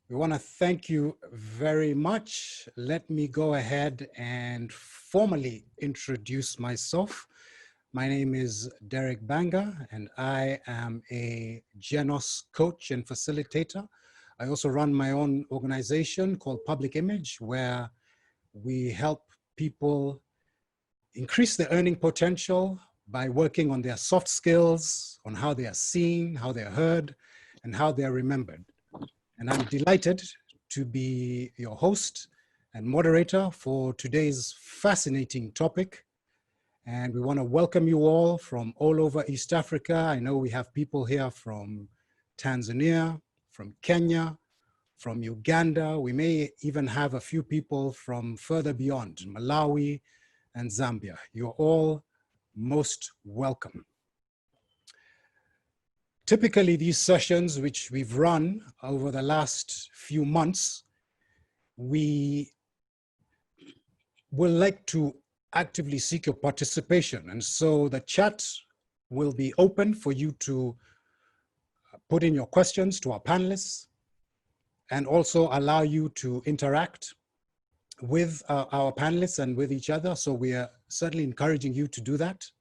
We want to thank you very much. Let me go ahead and formally introduce myself. My name is Derek Bbanga, and I am a Genos coach and facilitator. I also run my own organization called Public Image, where we help people increase their earning potential by working on their soft skills, on how they are seen, how they're heard, and how they're remembered. And I'm delighted to be your host and moderator for today's fascinating topic. And we want to welcome you all from all over East Africa. I know we have people here from Tanzania, from Kenya, from Uganda. We may even have a few people from further beyond, Malawi and Zambia. You're all most welcome. Typically, these sessions, which we've run over the last few months, we will like to actively seek your participation. And so the chat will be open for you to put in your questions to our panelists and also allow you to interact with our panelists and with each other. So we are certainly encouraging you to do that.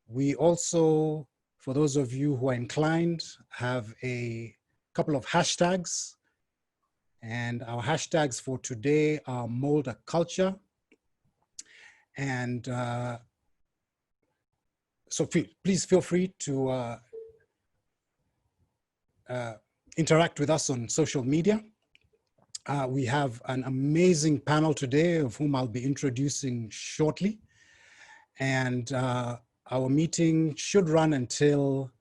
We also, for those of you who are inclined, have a couple of hashtags. And our hashtags for today are Mold a Culture. And so please feel free to interact with us on social media. We have an amazing panel today of whom I'll be introducing shortly. And our meeting should run until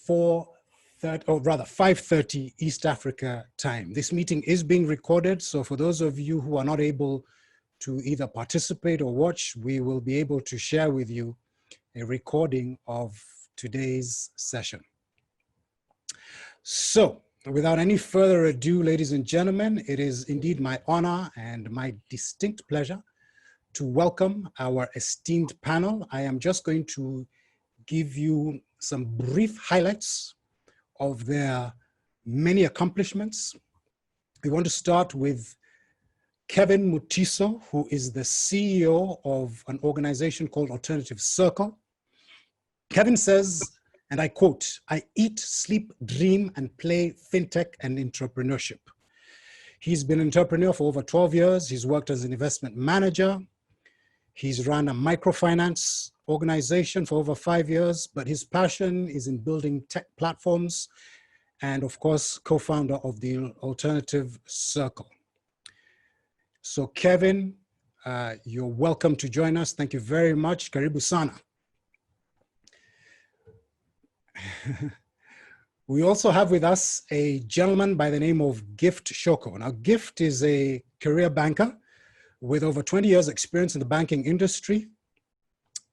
5:30 East Africa time. This meeting is being recorded, so for those of you who are not able to either participate or watch, we will be able to share with you a recording of today's session. So, without any further ado, ladies and gentlemen, it is indeed my honor and my distinct pleasure to welcome our esteemed panel. I am just going to give you some brief highlights of their many accomplishments. We want to start with Kevin Mutiso, who is the CEO of an organization called Alternative Circle. Kevin says, and I quote, "I eat, sleep, dream, and play fintech and entrepreneurship." He's been an entrepreneur for over 12 years. He's worked as an investment manager. He's run a microfinance organization for over 5 years, but his passion is in building tech platforms and, of course, co-founder of the Alternative Circle. So Kevin, you're welcome to join us. Thank you very much. Karibu sana. We also have with us a gentleman by the name of Gift Shoko. Now, Gift is a career banker with over 20 years experience in the banking industry,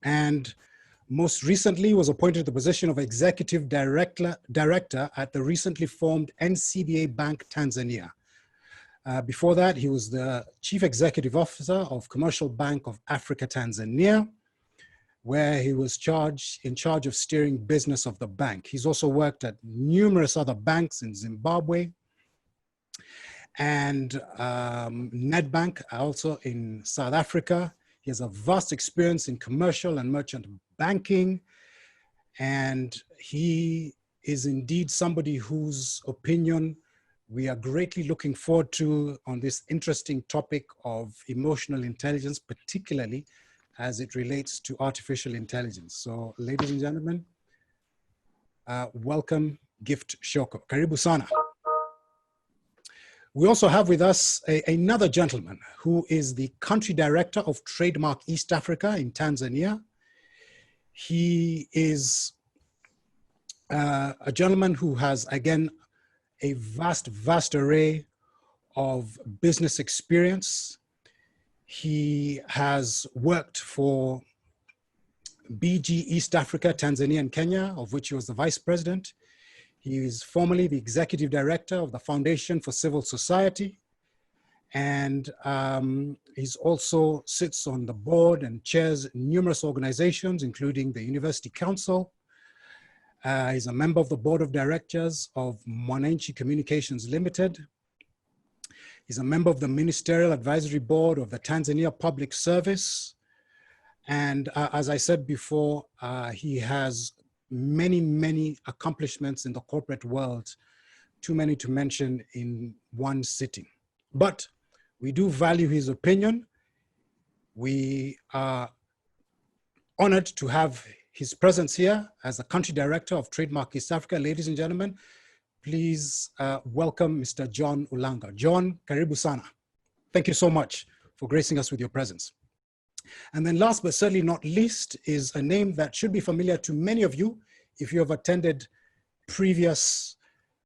and most recently was appointed to the position of executive director at the recently formed NCBA Bank Tanzania. Before that, he was the chief executive officer of Commercial Bank of Africa Tanzania, where he was in charge of steering business of the bank. He's also worked at numerous other banks in Zimbabwe and Nedbank, also in South Africa. He has a vast experience in commercial and merchant banking, and he is indeed somebody whose opinion we are greatly looking forward to on this interesting topic of emotional intelligence, particularly as it relates to artificial intelligence. So, ladies and gentlemen, welcome Gift Shoko. Karibu sana. We also have with us another gentleman who is the country director of Trademark East Africa in Tanzania. He is a gentleman who has, again, a vast array of business experience. He has worked for BG East Africa, Tanzania, and Kenya, of which he was the vice president. He is formerly the executive director of the Foundation for Civil Society. And he's also sits on the board and chairs numerous organizations, including the University Council, He's a member of the board of directors of Mwananchi Communications Limited. He's a member of the Ministerial Advisory Board of the Tanzania Public Service. And as I said before, he has many, many accomplishments in the corporate world, too many to mention in one sitting. But we do value his opinion. We are honored to have his presence here as the country director of Trademark East Africa. Ladies and gentlemen, please welcome Mr. John Ulanga. John, karibu sana. Thank you so much for gracing us with your presence. And then last but certainly not least is a name that should be familiar to many of you if you have attended previous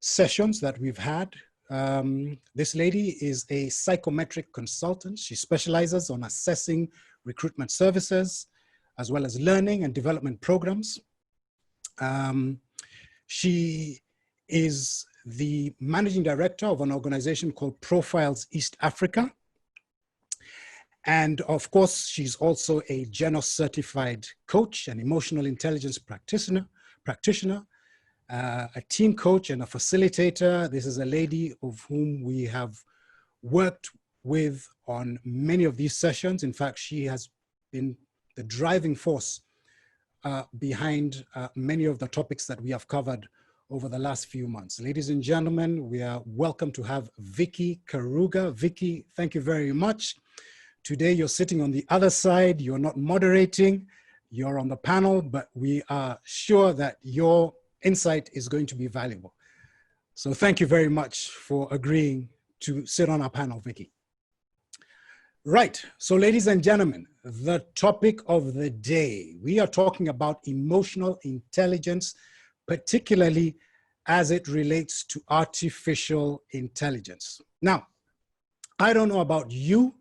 sessions that we've had. This lady is a psychometric consultant. She specializes on assessing recruitment services, as well as learning and development programs. She is the managing director of an organization called Profiles East Africa. And of course, she's also a Genos certified coach, an emotional intelligence practitioner, a team coach and a facilitator. This is a lady of whom we have worked with on many of these sessions. In fact, she has been the driving force behind many of the topics that we have covered over the last few months. Ladies and gentlemen, we are welcome to have Vicky Karuga. Vicky, thank you very much. Today you're sitting on the other side, you're not moderating, you're on the panel, but we are sure that your insight is going to be valuable. So thank you very much for agreeing to sit on our panel, Vicky. Right, so ladies and gentlemen, the topic of the day, we are talking about emotional intelligence, particularly as it relates to artificial intelligence. Now, I don't know about you,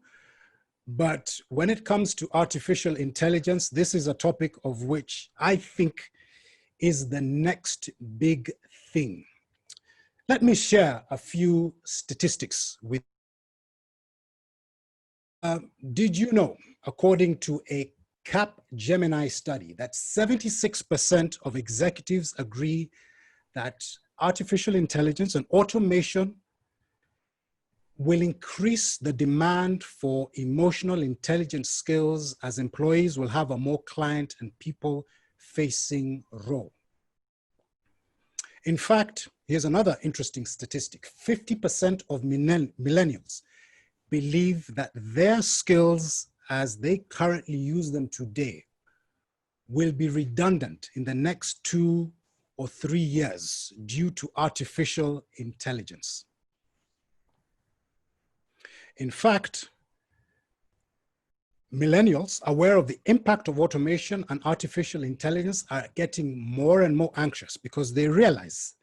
but when it comes to artificial intelligence, this is a topic of which I think is the next big thing. Let me share a few statistics with you. Did you know, according to a Capgemini study, that 76% of executives agree that artificial intelligence and automation will increase the demand for emotional intelligence skills as employees will have a more client and people-facing role. In fact, here's another interesting statistic. 50% of millennials believe that their skills as they currently use them today will be redundant in the next 2 or 3 years due to artificial intelligence. In fact, millennials aware of the impact of automation and artificial intelligence are getting more and more anxious because they realize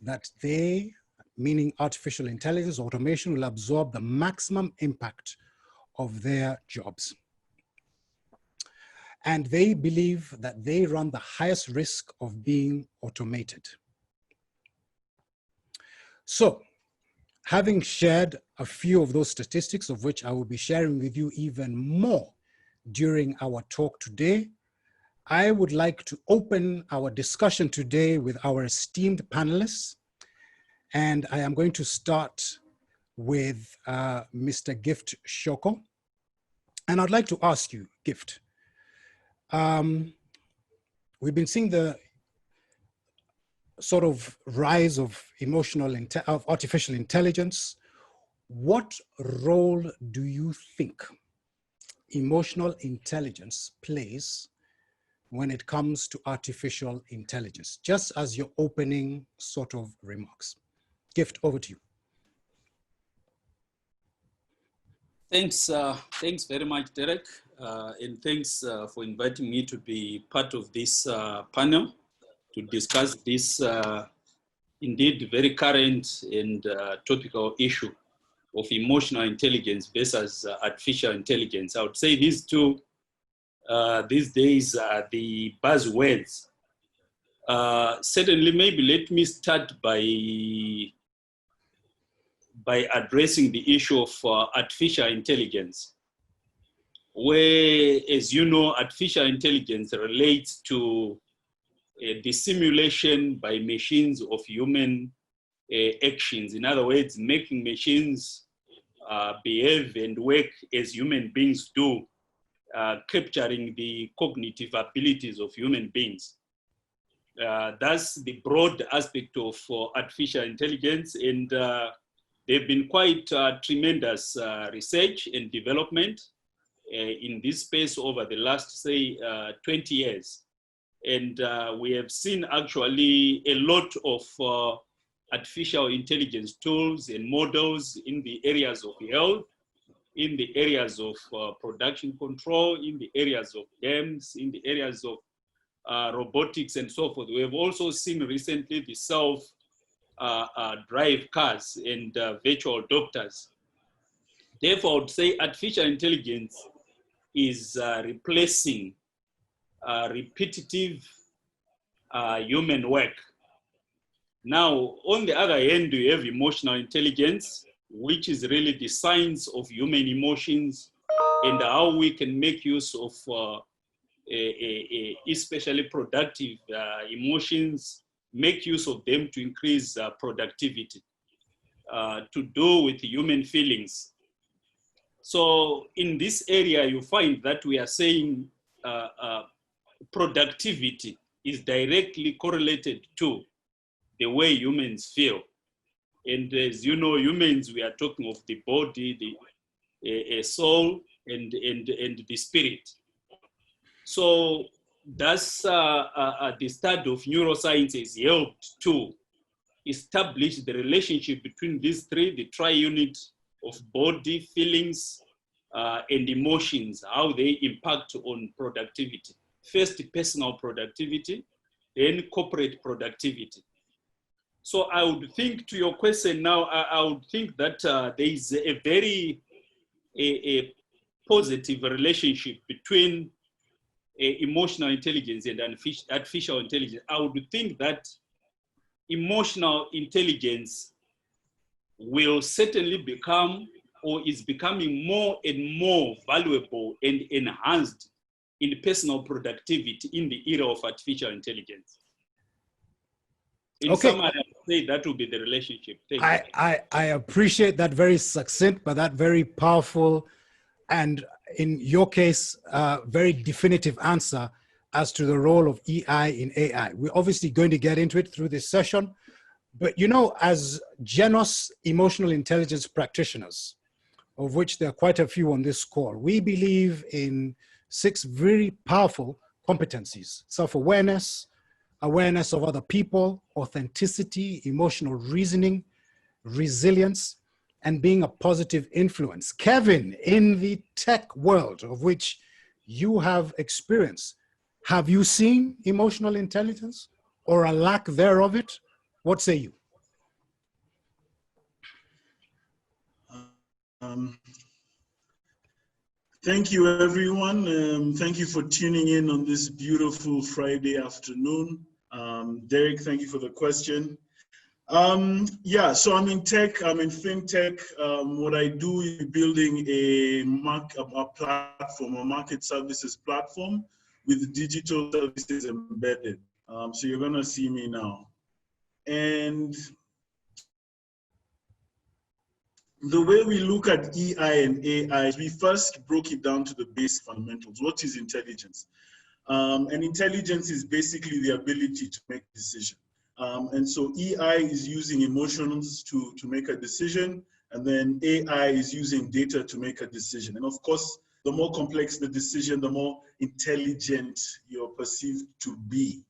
that they, meaning artificial intelligence, automation, will absorb the maximum impact of their jobs. And they believe that they run the highest risk of being automated. So, having shared a few of those statistics, of which I will be sharing with you even more during our talk today, I would like to open our discussion today with our esteemed panelists. And I am going to start with Mr. Gift Shoko. And I'd like to ask you, Gift, we've been seeing the sort of rise of artificial intelligence. What role do you think emotional intelligence plays when it comes to artificial intelligence? Just as your opening sort of remarks. Gift, over to you. Thanks very much, Derek. And thanks for inviting me to be part of this panel to discuss this indeed very current and topical issue of emotional intelligence versus artificial intelligence. I would say these two these days are the buzzwords. Certainly, maybe let me start by addressing the issue of artificial intelligence, where, as you know, artificial intelligence relates to the simulation by machines of human actions. In other words, making machines behave and work as human beings do, capturing the cognitive abilities of human beings. That's the broad aspect of artificial intelligence, and there have been quite tremendous research and development in this space over the last, say, 20 years. And we have seen actually a lot of artificial intelligence tools and models in the areas of health, in the areas of production control, in the areas of games, in the areas of robotics and so forth. We have also seen recently the self-drive cars and virtual doctors. Therefore, I would say artificial intelligence is replacing repetitive human work. Now, on the other hand, we have emotional intelligence, which is really the science of human emotions and how we can make use of especially productive emotions, make use of them to increase productivity, to do with human feelings. So in this area, you find that we are saying productivity is directly correlated to the way humans feel. And as you know, humans, we are talking of the body, the soul, and the spirit. So that's the study of neuroscience has helped to establish the relationship between these three, the tri-unit of body, feelings, and emotions, how they impact on productivity. First, personal productivity, then corporate productivity. So I would think, to your question now, I would think that there is a very positive relationship between emotional intelligence and artificial intelligence. I would think that emotional intelligence will certainly become, or is becoming, more and more valuable and enhanced in personal productivity in the era of artificial intelligence. In summary, I would say that will be the relationship. I appreciate that very succinct, but that very powerful, and in your case, very definitive answer as to the role of EI in AI. We're obviously going to get into it through this session, but you know, as Genos emotional intelligence practitioners, of which there are quite a few on this call, we believe in 6 very powerful competencies: self-awareness, awareness of other people, authenticity, emotional reasoning, resilience, and being a positive influence. Kevin, in the tech world of which you have experience, have you seen emotional intelligence or a lack thereof it? What say you? Thank you, everyone. Thank you for tuning in on this beautiful Friday afternoon. Derek, thank you for the question. Yeah, so I'm in tech, I'm in fintech. What I do is building a platform, a market services platform with digital services embedded. So you're gonna see me now. And the way we look at EI and AI, we first broke it down to the base fundamentals. What is intelligence? And intelligence is basically the ability to make a decision. And so EI is using emotions to make a decision, and then AI is using data to make a decision. And of course, the more complex the decision, the more intelligent you're perceived to be.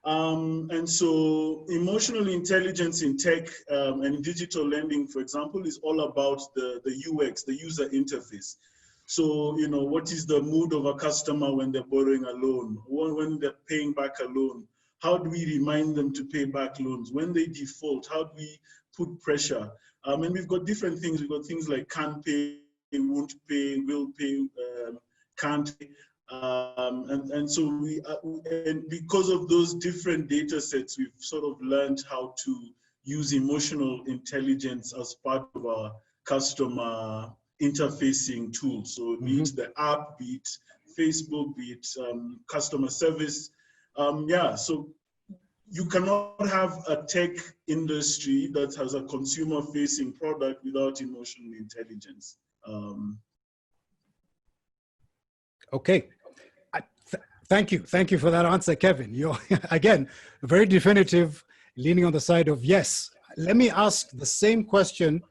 And so emotional intelligence in tech and in digital lending, for example, is all about the UX, the user interface. So, you know, what is the mood of a customer when they're borrowing a loan, when they're paying back a loan? How do we remind them to pay back loans? When they default, how do we put pressure? And we've got different things. We've got things like can pay, won't pay, will pay, can't pay. And so and because of those different data sets, we've sort of learned how to use emotional intelligence as part of our customer interfacing tools. So be it the app, be it Facebook, be it customer service. Yeah, so you cannot have a tech industry that has a consumer-facing product without emotional intelligence. Okay. Thank you for that answer, Kevin. You're, again, very definitive, leaning on the side of yes. Let me ask the same question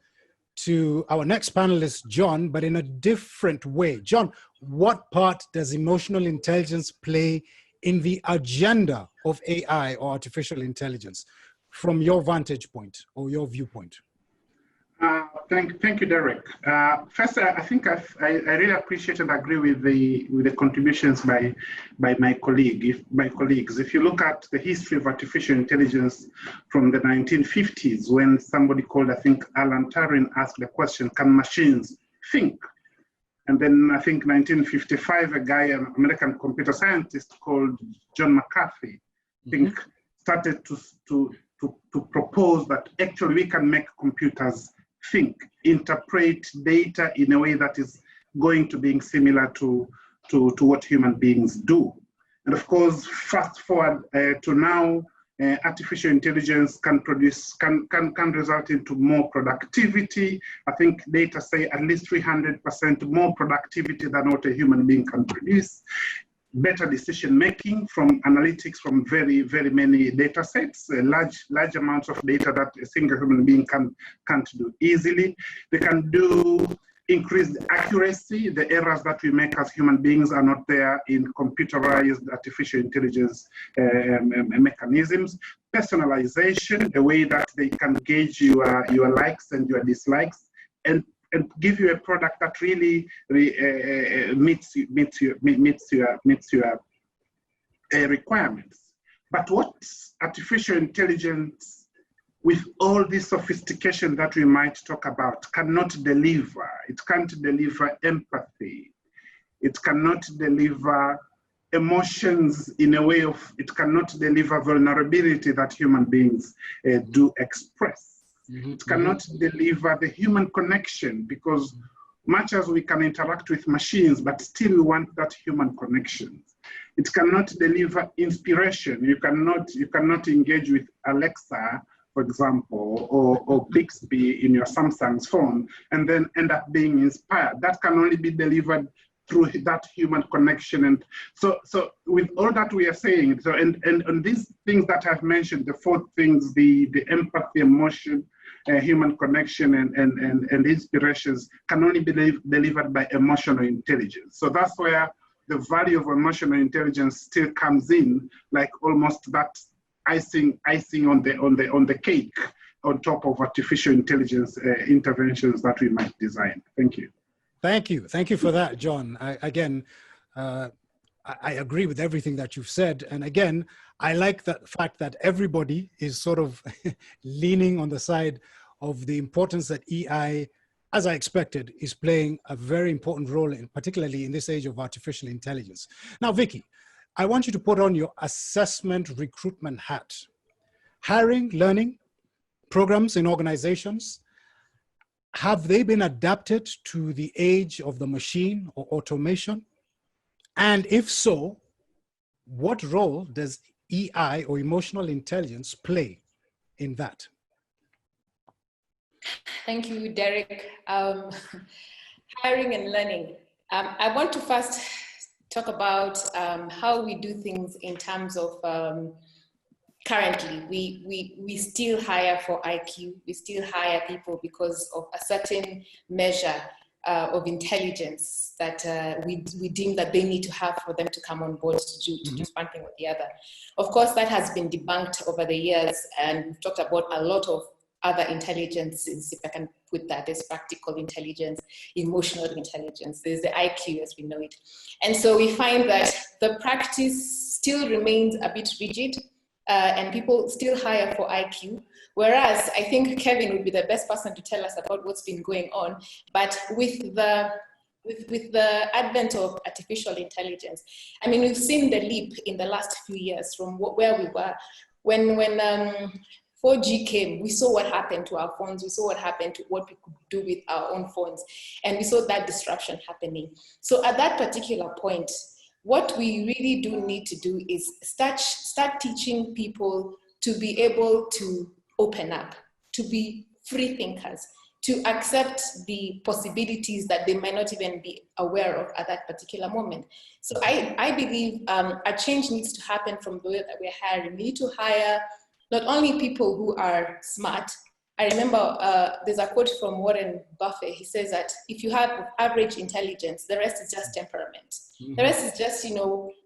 to our next panelist, John, but in a different way. John, what part does emotional intelligence play in the agenda of AI or artificial intelligence from your vantage point or your viewpoint? Thank you, Derek. First, I think I really appreciate and agree with the contributions by my colleagues. If you look at the history of artificial intelligence from the 1950s, when somebody called, I think, Alan Turing asked the question, "Can machines think?" And then I think 1955, a guy, an American computer scientist called John McCarthy, I think, started to propose that actually we can make computers think, interpret data in a way that is going to being similar to what human beings do. And of course, fast forward to now, artificial intelligence can result into more productivity. I think data say at least 300% more productivity than what a human being can produce. Better decision making from analytics from very, very many data sets, large amounts of data that a single human being can't do easily. They can do increased accuracy. The errors that we make as human beings are not there in computerized artificial intelligence mechanisms. Personalization, the way that they can gauge your likes and your dislikes, and give you a product that really meets your requirements. But what artificial intelligence, with all this sophistication that we might talk about, cannot deliver? It can't deliver empathy. It cannot deliver emotions in a way of, it cannot deliver vulnerability that human beings do express. It cannot deliver the human connection, because much as we can interact with machines, but still we want that human connection. It cannot deliver inspiration. You cannot engage with Alexa, for example, or Bixby in your Samsung's phone and then end up being inspired. That can only be delivered through that human connection. And so with all that we are saying, so and these things that I've mentioned, the four things, the empathy, emotion, human connection, and inspirations can only be delivered by emotional intelligence. So that's where the value of emotional intelligence still comes in, like almost that icing on the cake on top of artificial intelligence interventions that we might design. Thank you. Thank you for that, John. I agree with everything that you've said. And again, I like the fact that everybody is sort of leaning on the side of the importance that EI, as I expected, is playing a very important role in, particularly in this age of artificial intelligence. Now, Vicky, I want you to put on your assessment recruitment hat. Hiring, learning programs in organizations, have they been adapted to the age of the machine or automation? And if so, what role does EI or emotional intelligence play in that? Thank you, Derek. Hiring and learning. I want to first talk about how we do things in terms of currently, we still hire for IQ. We still hire people because of a certain measure of intelligence that we deem that they need to have for them to come on board to do one thing or the other. Of course, that has been debunked over the years, and we've talked about a lot of other intelligences, if I can put that. There's practical intelligence, emotional intelligence, there's the IQ as we know it. And so we find that the practice still remains a bit rigid, and people still hire for IQ. Whereas I think Kevin would be the best person to tell us about what's been going on. But with the advent of artificial intelligence, I mean, we've seen the leap in the last few years from where we were when 4G came. We saw what happened to our phones. We saw what happened to what we could do with our own phones. And we saw that disruption happening. So at that particular point, what we really do need to do is start teaching people to be able to open up, to be free thinkers, to accept the possibilities that they might not even be aware of at that particular moment. So I believe a change needs to happen from the way that we're hiring. We need to hire not only people who are smart. I remember there's a quote from Warren Buffett. He says that if you have average intelligence, the rest is just temperament. Mm-hmm. The rest is just,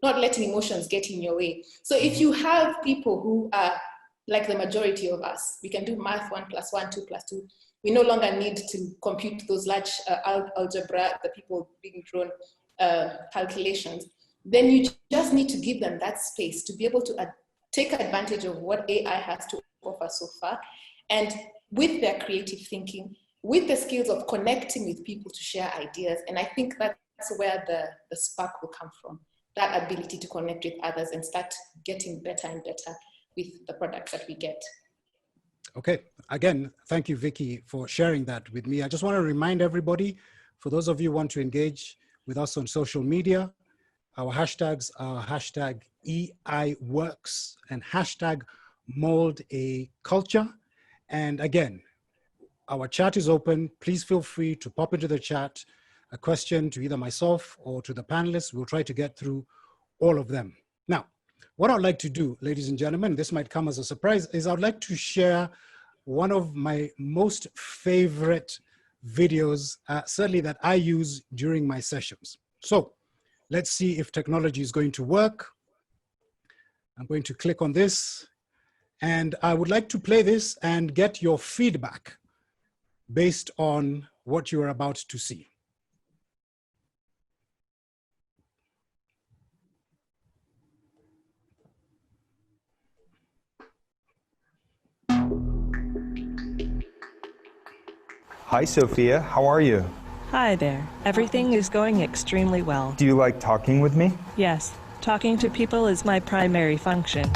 not letting emotions get in your way. So if you have people who are like the majority of us, we can do math 1 + 1, 2 + 2. We no longer need to compute those large algebra, the people being drawn calculations. Then you just need to give them that space to be able to take advantage of what AI has to offer so far. And with their creative thinking, with the skills of connecting with people to share ideas. And I think that's where the spark will come from, that ability to connect with others and start getting better and better with the products that we get. Okay, again, thank you, Vicky, for sharing that with me. I just want to remind everybody, for those of you who want to engage with us on social media, our hashtags are hashtag EIWorks and hashtag #MoldACulture. And again, our chat is open. Please feel free to pop into the chat a question to either myself or to the panelists. We'll try to get through all of them. Now, what I'd like to do, ladies and gentlemen, this might come as a surprise, is I'd like to share one of my most favorite videos, certainly that I use during my sessions. So let's see if technology is going to work. I'm going to click on this, and I would like to play this and get your feedback based on what you are about to see. Hi, Sophia. How are you? Hi there. Everything is going extremely well. Do you like talking with me? Yes, talking to people is my primary function.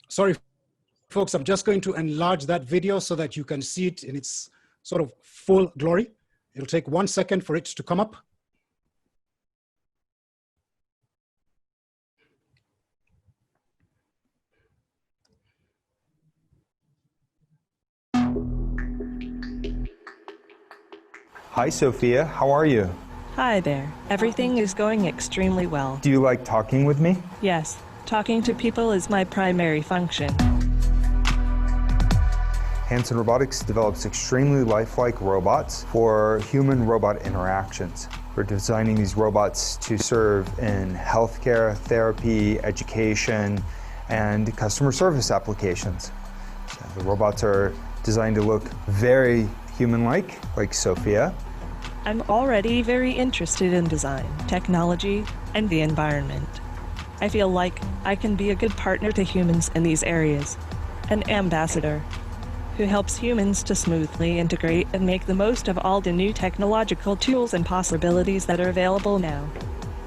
Sorry, folks, I'm just going to enlarge that video so that you can see it in its sort of full glory. It'll take 1 second for it to come up. Hi, Sophia. How are you? Hi there. Everything is going extremely well. Do you like talking with me? Yes, talking to people is my primary function. Hanson Robotics develops extremely lifelike robots for human-robot interactions. We're designing these robots to serve in healthcare, therapy, education, and customer service applications. So the robots are designed to look very human-like Sophia. I'm already very interested in design, technology, and the environment. I feel like I can be a good partner to humans in these areas, an ambassador who helps humans to smoothly integrate and make the most of all the new technological tools and possibilities that are available now.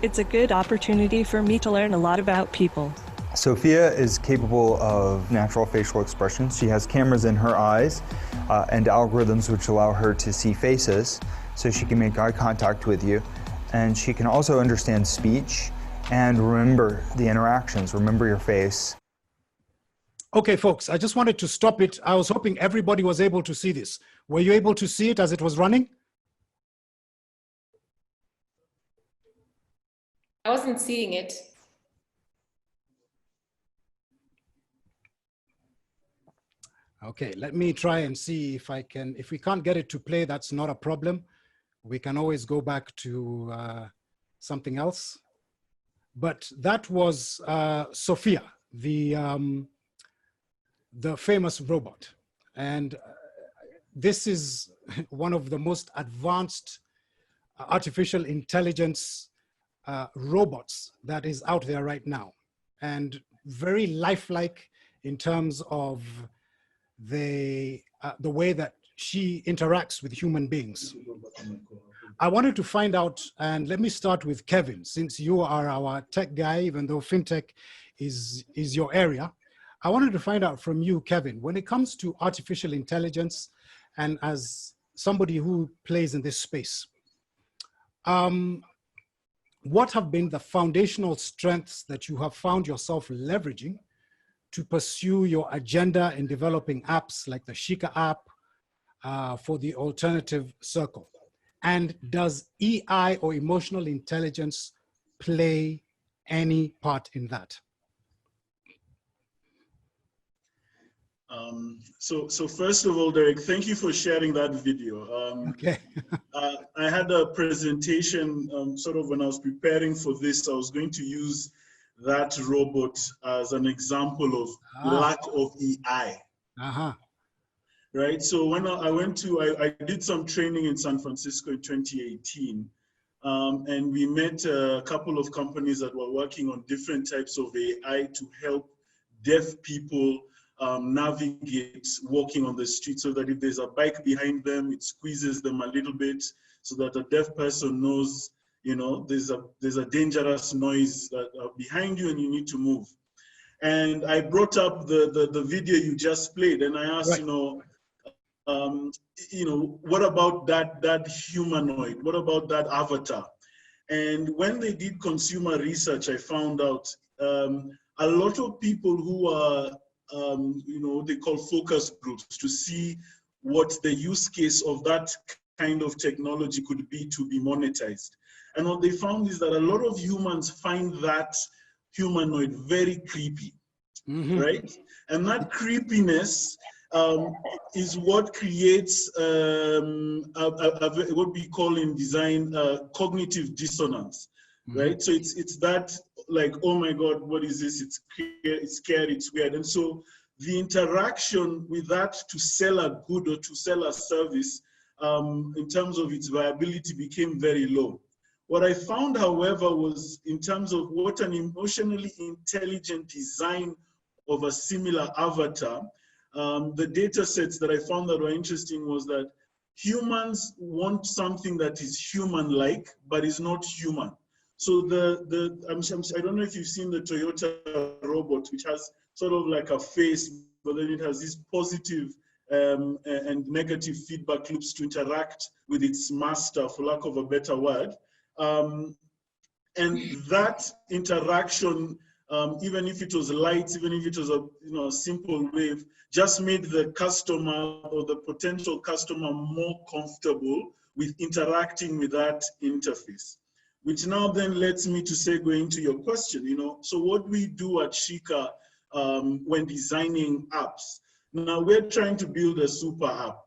It's a good opportunity for me to learn a lot about people. Sophia is capable of natural facial expressions. She has cameras in her eyes and algorithms which allow her to see faces, so she can make eye contact with you. And she can also understand speech and remember the interactions, remember your face. Okay, folks, I just wanted to stop it. I was hoping everybody was able to see this. Were you able to see it as it was running? I wasn't seeing it. Okay, let me try and see if I can. If we can't get it to play, that's not a problem. We can always go back to something else. But that was Sophia, the famous robot. And this is one of the most advanced artificial intelligence robots that is out there right now, and very lifelike in terms of the way that she interacts with human beings. I wanted to find out, and let me start with Kevin, since you are our tech guy, even though fintech is your area. I wanted to find out from you, Kevin, when it comes to artificial intelligence, and as somebody who plays in this space, what have been the foundational strengths that you have found yourself leveraging to pursue your agenda in developing apps like the Shika app for the alternative circle? And does EI or emotional intelligence play any part in that? So first of all, Derek, thank you for sharing that video. Okay. I had a presentation sort of when I was preparing for this. I was going to use that robot as an example of lack of EI. Right. So when I did some training in San Francisco in 2018, and we met a couple of companies that were working on different types of AI to help deaf people navigate walking on the street, so that if there's a bike behind them, it squeezes them a little bit so that a deaf person knows, you know, there's a dangerous noise behind you and you need to move. And I brought up the video you just played, and I asked, right, what about that humanoid? What about that avatar? And when they did consumer research, I found out a lot of people who are they call focus groups to see what the use case of that kind of technology could be to be monetized. And what they found is that a lot of humans find that humanoid very creepy, right? And that creepiness is what creates what we call in design cognitive dissonance, right? So it's that, like, oh my God, what is this? It's scary, it's weird. And so the interaction with that to sell a good or to sell a service in terms of its viability became very low. What I found, however, was in terms of what an emotionally intelligent design of a similar avatar, the data sets that I found that were interesting was that humans want something that is human-like, but is not human. So I don't know if you've seen the Toyota robot, which has sort of like a face, but then it has these positive and negative feedback loops to interact with its master, for lack of a better word. And that interaction, even if it was light, even if it was a simple wave, just made the customer or the potential customer more comfortable with interacting with that interface. Which now then lets me to segue into your question, so what we do at Shika when designing apps. Now we're trying to build a super app,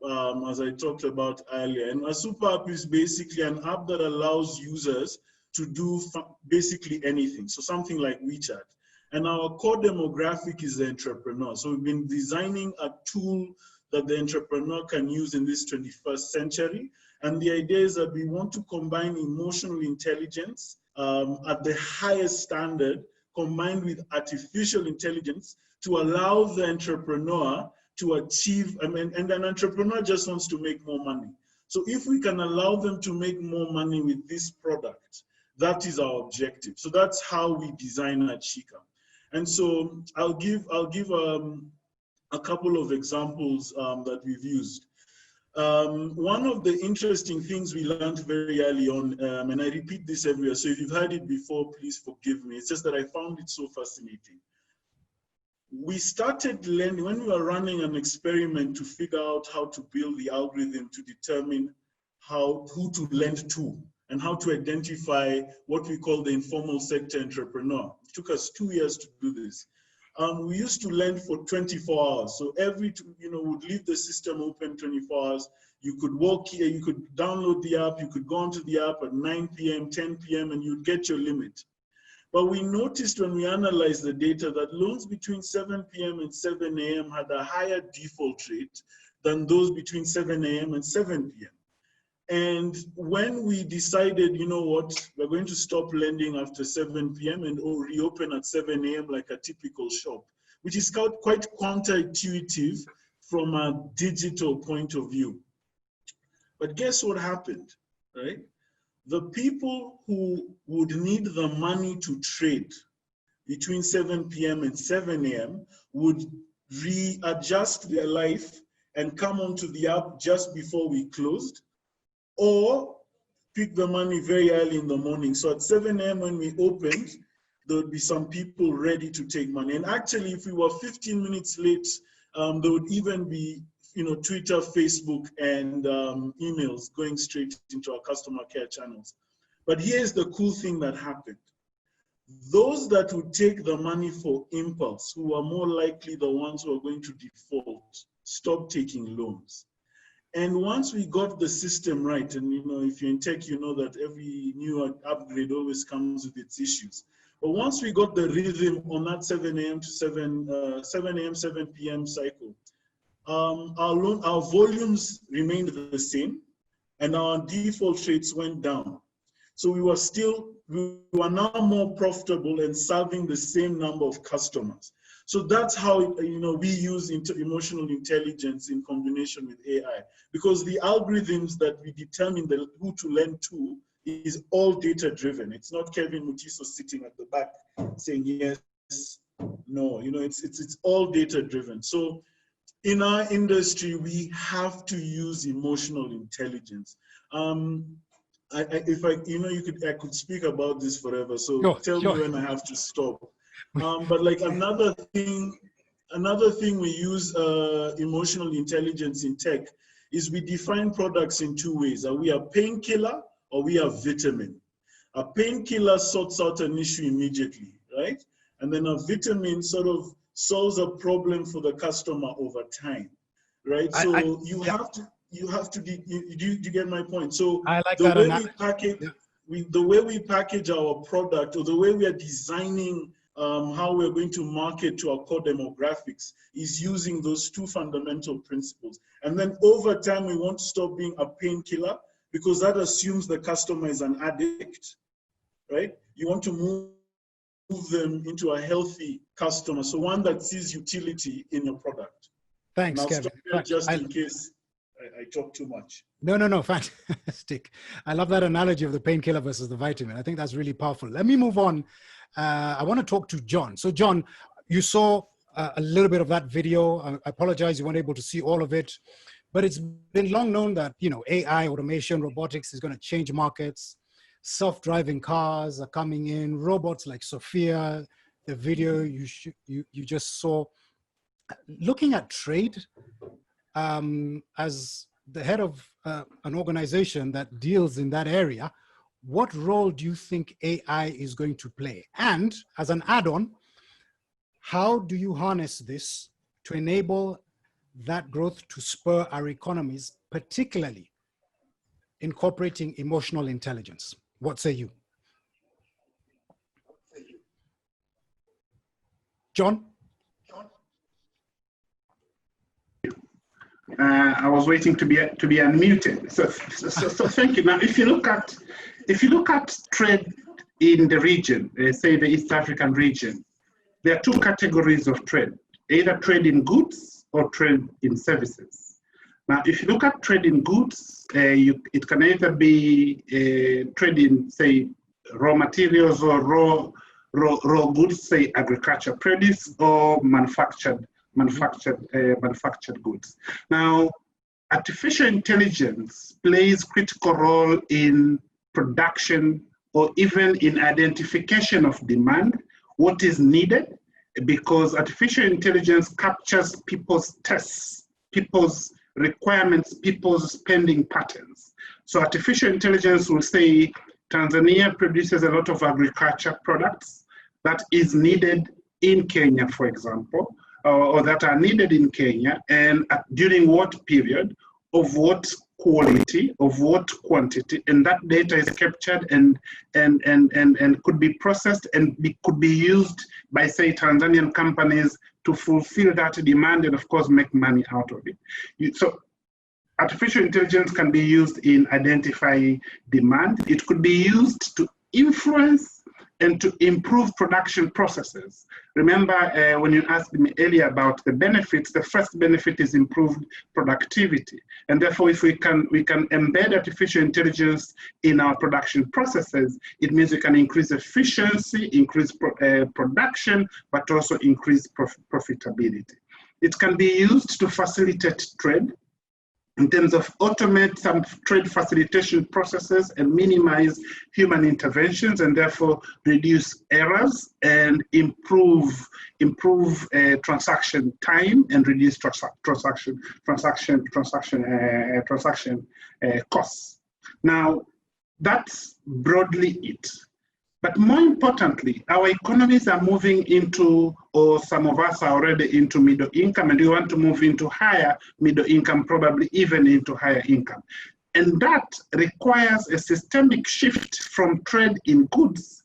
as I talked about earlier. And a super app is basically an app that allows users to do basically anything. So something like WeChat. And our core demographic is the entrepreneur. So we've been designing a tool that the entrepreneur can use in this 21st century. And the idea is that we want to combine emotional intelligence at the highest standard, combined with artificial intelligence, to allow the entrepreneur to achieve, and an entrepreneur just wants to make more money. So if we can allow them to make more money with this product, that is our objective. So that's how we design at Shika. And so I'll give a couple of examples that we've used. One of the interesting things we learned very early on, and I repeat this everywhere, so if you've heard it before, please forgive me. It's just that I found it so fascinating. We started learning, when we were running an experiment to figure out how to build the algorithm to determine who to lend to and how to identify what we call the informal sector entrepreneur. It took us 2 years to do this. We used to lend for 24 hours. So would leave the system open 24 hours. You could walk here, you could download the app, you could go onto the app at 9 p.m., 10 p.m., and you'd get your limit. But we noticed when we analyzed the data that loans between 7 p.m. and 7 a.m. had a higher default rate than those between 7 a.m. and 7 p.m. And when we decided, you know what, we're going to stop lending after 7 p.m. and reopen at 7 a.m. like a typical shop, which is quite counterintuitive from a digital point of view. But guess what happened, right? The people who would need the money to trade between 7 p.m. and 7 a.m. would readjust their life and come onto the app just before we closed, or pick the money very early in the morning. So at 7 a.m. when we opened, there would be some people ready to take money. And actually, if we were 15 minutes late, there would even be, Twitter, Facebook, and emails going straight into our customer care channels. But here's the cool thing that happened. Those that would take the money for impulse, who are more likely the ones who are going to default, stopped taking loans. And once we got the system right, and if you're in tech, you know that every new upgrade always comes with its issues. But once we got the rhythm on that 7 a.m. to 7 a.m., 7 p.m. cycle, our volumes remained the same, and our default rates went down. So we were now more profitable and serving the same number of customers. So that's how we use emotional intelligence in combination with AI, because the algorithms that we determine who to lend to is all data driven. It's not Kevin Mutiso sitting at the back saying yes, no. It's all data driven. So in our industry, we have to use emotional intelligence. I could speak about this forever. So tell me when I have to stop. But like another thing we use emotional intelligence in tech is we define products in two ways. Are we a painkiller or we are vitamin? A painkiller sorts out an issue immediately, right? And then a vitamin sort of solves a problem for the customer over time, right? So you have to, do you get my point? So I like the that way we package, the way we package our product, or the way we are designing how we're going to market to our core demographics, is using those two fundamental principles. And then over time, we want to stop being a painkiller, because that assumes the customer is an addict, right? You want to move them into a healthy customer, so one that sees utility in your product. Thanks, Kevin. Just in case I talk too much. No, fantastic. I love that analogy of the painkiller versus the vitamin. I think that's really powerful. Let me move on. I want to talk to John. So John, you saw a little bit of that video. I apologize, you weren't able to see all of it, but it's been long known that, AI, automation, robotics is going to change markets. Self-driving cars are coming in, robots like Sophia, the video you just saw. Looking at trade, as the head of an organization that deals in that area, what role do you think AI is going to play? And as an add-on, how do you harness this to enable that growth to spur our economies, particularly incorporating emotional intelligence? What say you? John? I was waiting to be unmuted. So thank you. Now, if you look at trade in the region, say the East African region, there are two categories of trade: either trade in goods or trade in services. Now, if you look at trade in goods, it can either be trade in, say, raw materials or raw goods, say agriculture produce, or manufactured goods. Now, artificial intelligence plays critical role in production or even in identification of demand, what is needed, because artificial intelligence captures people's tastes, people's requirements, people's spending patterns. So artificial intelligence will say, Tanzania produces a lot of agriculture products that is needed in Kenya, for example, or that are needed in Kenya, and during what period, of what quality, of what quantity, and that data is captured and could be processed and could be used by, say, Tanzanian companies to fulfill that demand and, of course, make money out of it. So artificial intelligence can be used in identifying demand. It could be used to influence and to improve production processes. Remember, when you asked me earlier about the benefits, the first benefit is improved productivity. And therefore, if we can embed artificial intelligence in our production processes, it means we can increase efficiency, increase production, but also increase profitability. It can be used to facilitate trade. in terms of automate some trade facilitation processes and minimize human interventions, and therefore reduce errors and improve transaction time and reduce transaction costs. Now, that's broadly it. But more importantly, our economies are moving into, or some of us are already into middle income, and we want to move into higher middle income, probably even into higher income. And that requires a systemic shift from trade in goods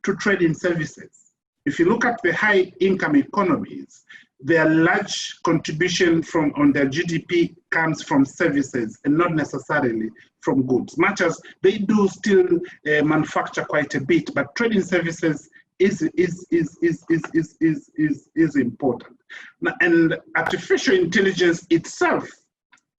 to trade in services. If you look at the high income economies, their large contribution on their GDP comes from services and not necessarily from goods, much as they do still manufacture quite a bit, but trading services is important. And artificial intelligence itself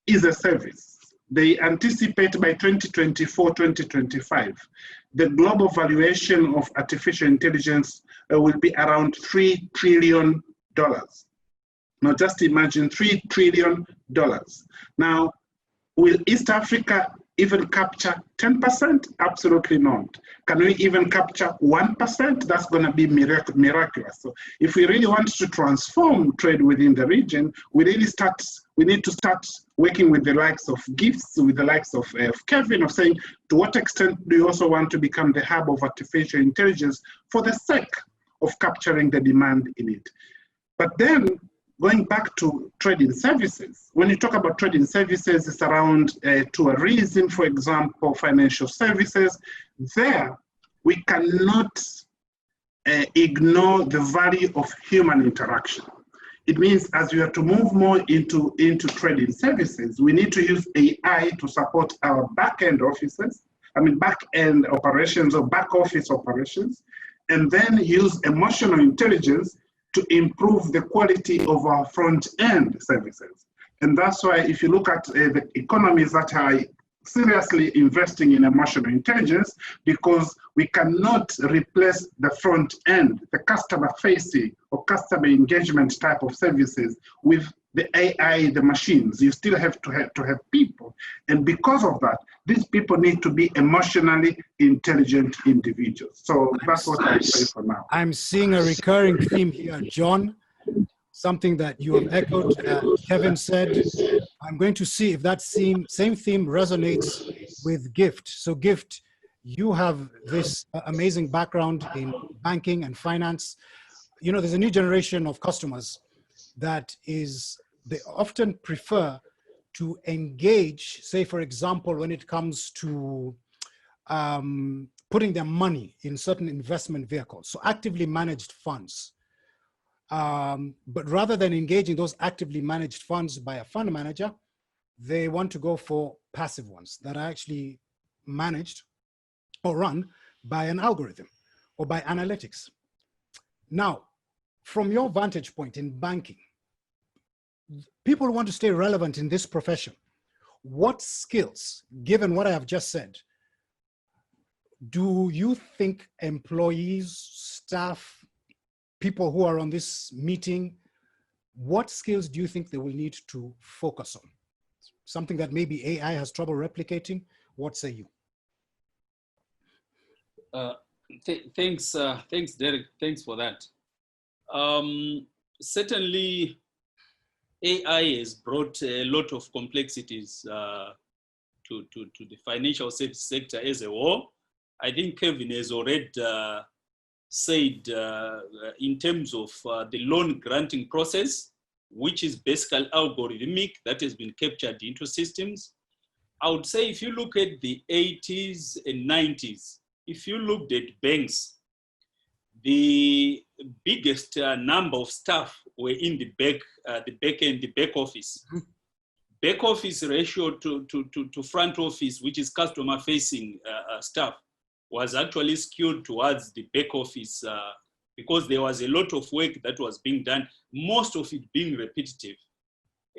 is a service. They anticipate by 2024, 2025, the global valuation of artificial intelligence will be around $3 trillion. Now just imagine $3 trillion. Now, will East Africa even capture 10%? Absolutely not. Can we even capture 1%? That's going to be miraculous. So if we really want to transform trade within the region, we need to start working with the likes of GIFs, with the likes of Kevin, of saying, to what extent do you also want to become the hub of artificial intelligence for the sake of capturing the demand in it? But then, going back to trading services, when you talk about trading services, it's around tourism, for example, financial services. There, we cannot ignore the value of human interaction. It means as we are to move more into trading services, we need to use AI to support our back-end offices, back-end operations or back-office operations, and then use emotional intelligence to improve the quality of our front-end services. And that's why if you look at the economies that are seriously investing in emotional intelligence, because we cannot replace the front end, the customer-facing or customer engagement type of services with the AI, the machines. You still have to have people. And because of that, these people need to be emotionally intelligent individuals. So that's what I say for now. I'm seeing a recurring theme here, John, something that you have echoed. Kevin said, I'm going to see if that same theme resonates with Gift. So Gift, you have this amazing background in banking and finance. You know, there's a new generation of customers that they often prefer to engage, say, for example, when it comes to putting their money in certain investment vehicles, so actively managed funds. But rather than engaging those actively managed funds by a fund manager, they want to go for passive ones that are actually managed or run by an algorithm or by analytics. Now, from your vantage point in banking, people want to stay relevant in this profession. What skills, given what I have just said, do you think employees, staff, people who are on this meeting, what skills do you think they will need to focus on? Something that maybe AI has trouble replicating? What say you? Thanks, Derek. Thanks for that. Certainly, AI has brought a lot of complexities to the financial service sector as a whole. I think Kevin has already said in terms of the loan granting process, which is basically algorithmic, that has been captured into systems. I would say if you look at the 80s and 90s, if you looked at banks, the biggest number of staff were in the back end, the back office. Back office ratio to front office, which is customer facing staff, was actually skewed towards the back office because there was a lot of work that was being done, most of it being repetitive,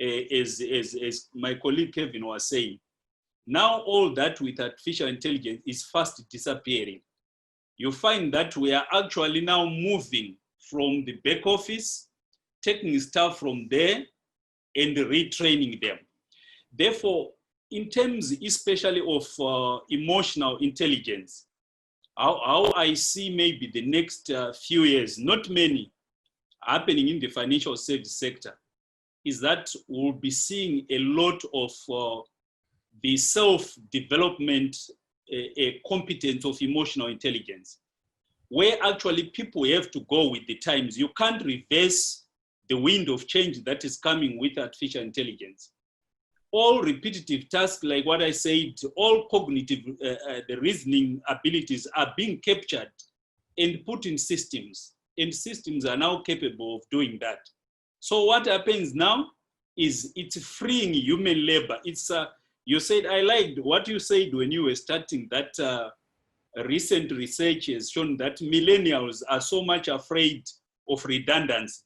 as my colleague Kevin was saying. Now all that with artificial intelligence is fast disappearing. You find that we are actually now moving from the back office, taking staff from there and retraining them. Therefore, in terms especially of emotional intelligence, how I see maybe the next few years, not many, happening in the financial service sector, is that we'll be seeing a lot of the self-development competence of emotional intelligence, where actually people have to go with the times. You can't reverse the wind of change that is coming with artificial intelligence. All repetitive tasks, like what I said, all cognitive, the reasoning abilities are being captured and put in systems, and systems are now capable of doing that. So what happens now is it's freeing human labor. It's you said, I liked what you said when you were starting that recent research has shown that millennials are so much afraid of redundancy.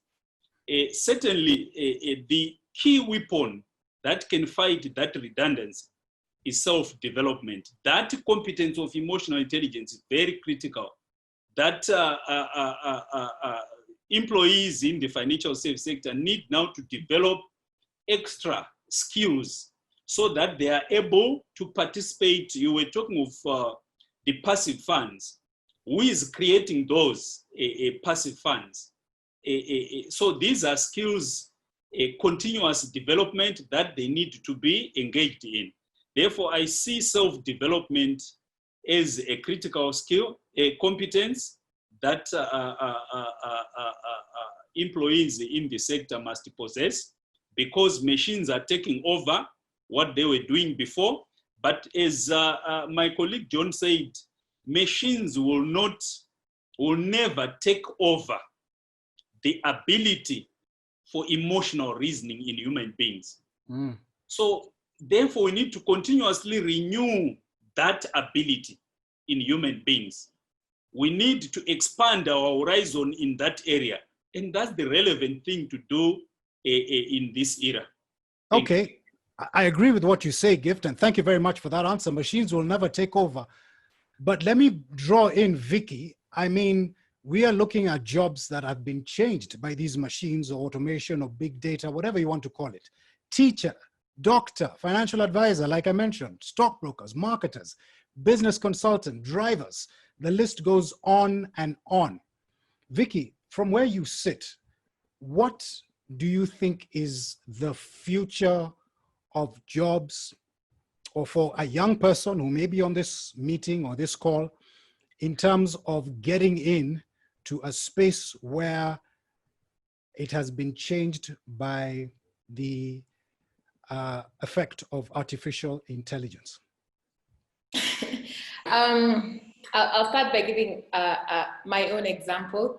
Certainly, the key weapon that can fight that redundancy is self-development. That competence of emotional intelligence is very critical. That employees in the financial service sector need now to develop extra skills so that they are able to participate. You were talking of the passive funds. Who is creating those passive funds? So these are skills, continuous development that they need to be engaged in. Therefore, I see self-development as a critical skill, a competence that employees in the sector must possess, because machines are taking over what they were doing before. But as my colleague John said, machines will never take over the ability for emotional reasoning in human beings. So therefore, we need to continuously renew that ability in human beings. We need to expand our horizon in that area. And that's the relevant thing to do in this era. Okay, I agree with what you say, Gift, and thank you very much for that answer. Machines will never take over. But let me draw in Vicky. I mean, we are looking at jobs that have been changed by these machines or automation or big data, whatever you want to call it. Teacher, doctor, financial advisor, like I mentioned, stockbrokers, marketers, business consultant, drivers. The list goes on and on. Vicky, from where you sit, what do you think is the future of jobs, or for a young person who may be on this meeting or this call, in terms of getting in to a space where it has been changed by the effect of artificial intelligence? I'll start by giving my own example,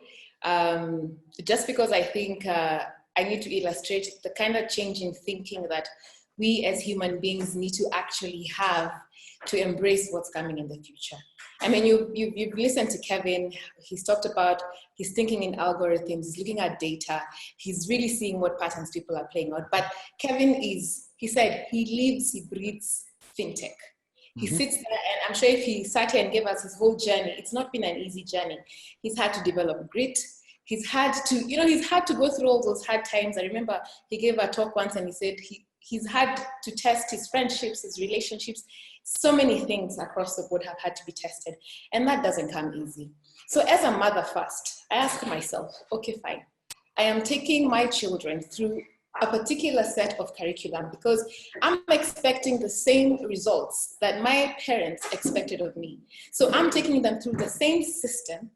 just because I think I need to illustrate the kind of change in thinking that we as human beings need to actually have to embrace what's coming in the future. I mean, you've listened to Kevin. He's talked about he's thinking in algorithms, he's looking at data, he's really seeing what patterns people are playing out. But Kevin he said he lives, he breathes fintech. He sits there, and I'm sure if he sat here and gave us his whole journey, it's not been an easy journey. He's had to develop grit. He's had to go through all those hard times. I remember he gave a talk once and he said he's had to test his friendships, his relationships. So many things across the board have had to be tested, and that doesn't come easy. So as a mother first, I ask myself, okay, fine. I am taking my children through a particular set of curriculum because I'm expecting the same results that my parents expected of me. So I'm taking them through the same system.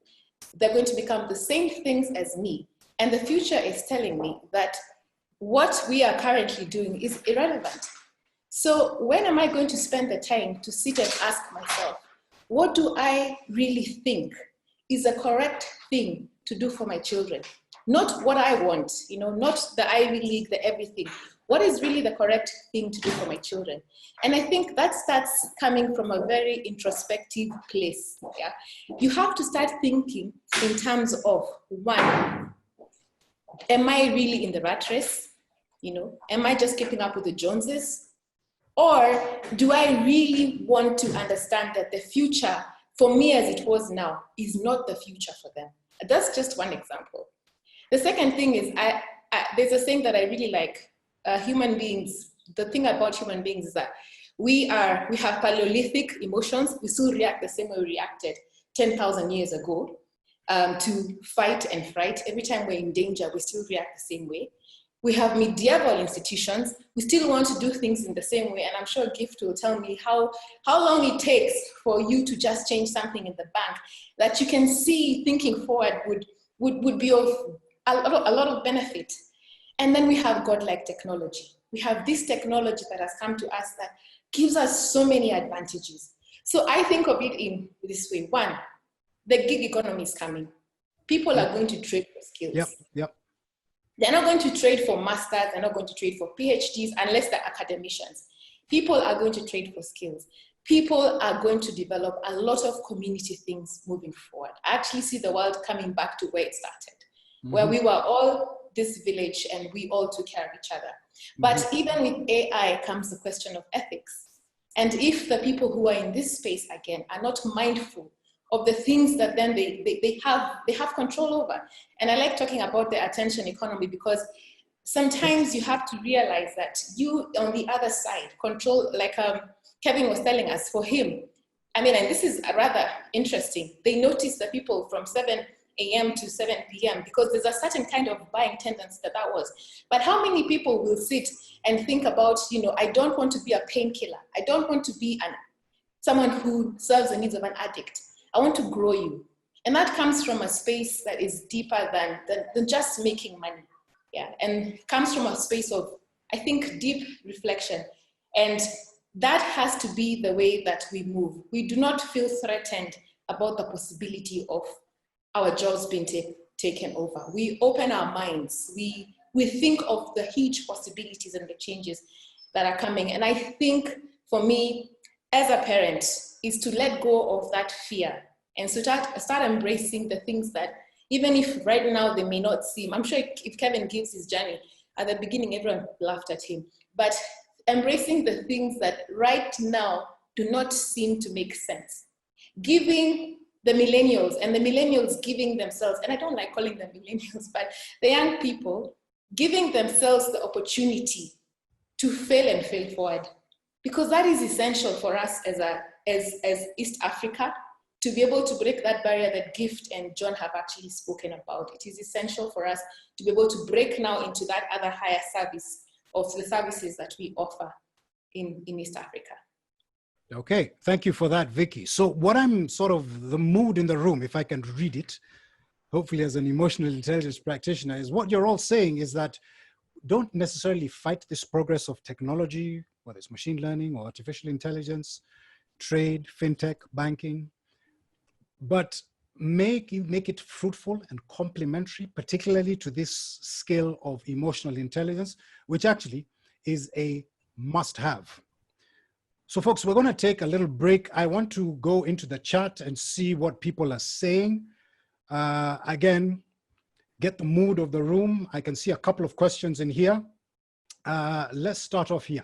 They're going to become the same things as me. And the future is telling me that what we are currently doing is irrelevant. So when am I going to spend the time to sit and ask myself, what do I really think is a correct thing to do for my children? Not what I want, not the Ivy League, the everything. What is really the correct thing to do for my children? And I think that starts coming from a very introspective place. Yeah? You have to start thinking in terms of, one, am I really in the rat race? Am I just keeping up with the Joneses? Or do I really want to understand that the future, for me as it was now, is not the future for them? That's just one example. The second thing is, there's a saying that I really like. Human beings the thing about human beings is that we have Paleolithic emotions. We still react the same way we reacted 10,000 years ago to fight and fright. Every time we're in danger, we still react the same way. We have medieval institutions. We still want to do things in the same way. And I'm sure Gift will tell me how long it takes for you to just change something in the bank that you can see thinking forward would be of a lot of benefit. And then we have godlike technology. We have this technology that has come to us that gives us so many advantages. So I think of it in this way. One, the gig economy is coming. People are going to trade for skills. Yep. They're not going to trade for masters, they're not going to trade for PhDs unless they're academicians. People are going to trade for skills. People are going to develop a lot of community things moving forward. I actually see the world coming back to where it started, where we were all this village and we all took care of each other. But even with AI comes the question of ethics. And if the people who are in this space, again, are not mindful of the things that then they have control over. And I like talking about the attention economy because sometimes you have to realize that you on the other side control, like Kevin was telling us, for him, I mean, and this is rather interesting, they notice the people from 7 a.m. to 7 p.m. because there's a certain kind of buying tendency that was. But how many people will sit and think about, I don't want to be a painkiller. I don't want to be someone who serves the needs of an addict. I want to grow you. And that comes from a space that is deeper than just making money. Yeah, and comes from a space of, I think, deep reflection. And that has to be the way that we move. We do not feel threatened about the possibility of our jobs being taken over. We open our minds. We think of the huge possibilities and the changes that are coming. And I think for me, as a parent, is to let go of that fear and start embracing the things that, even if right now they may not seem, I'm sure if Kevin gives his journey, at the beginning, everyone laughed at him, but embracing the things that right now do not seem to make sense. Giving the millennials, and the millennials giving themselves, and I don't like calling them millennials, but the young people, giving themselves the opportunity to fail and fail forward. Because that is essential for us as East Africa to be able to break that barrier that Gift and John have actually spoken about. It is essential for us to be able to break now into that other higher service of the services that we offer in East Africa. Okay, thank you for that, Vicky. So what I'm sort of the mood in the room, if I can read it, hopefully as an emotional intelligence practitioner, is what you're all saying is that don't necessarily fight this progress of technology, whether it's machine learning or artificial intelligence, trade, fintech, banking, but make it fruitful and complementary, particularly to this skill of emotional intelligence, which actually is a must-have. So folks, we're going to take a little break. I want to go into the chat and see what people are saying. Again, get the mood of the room. I can see a couple of questions in here. Let's start off here.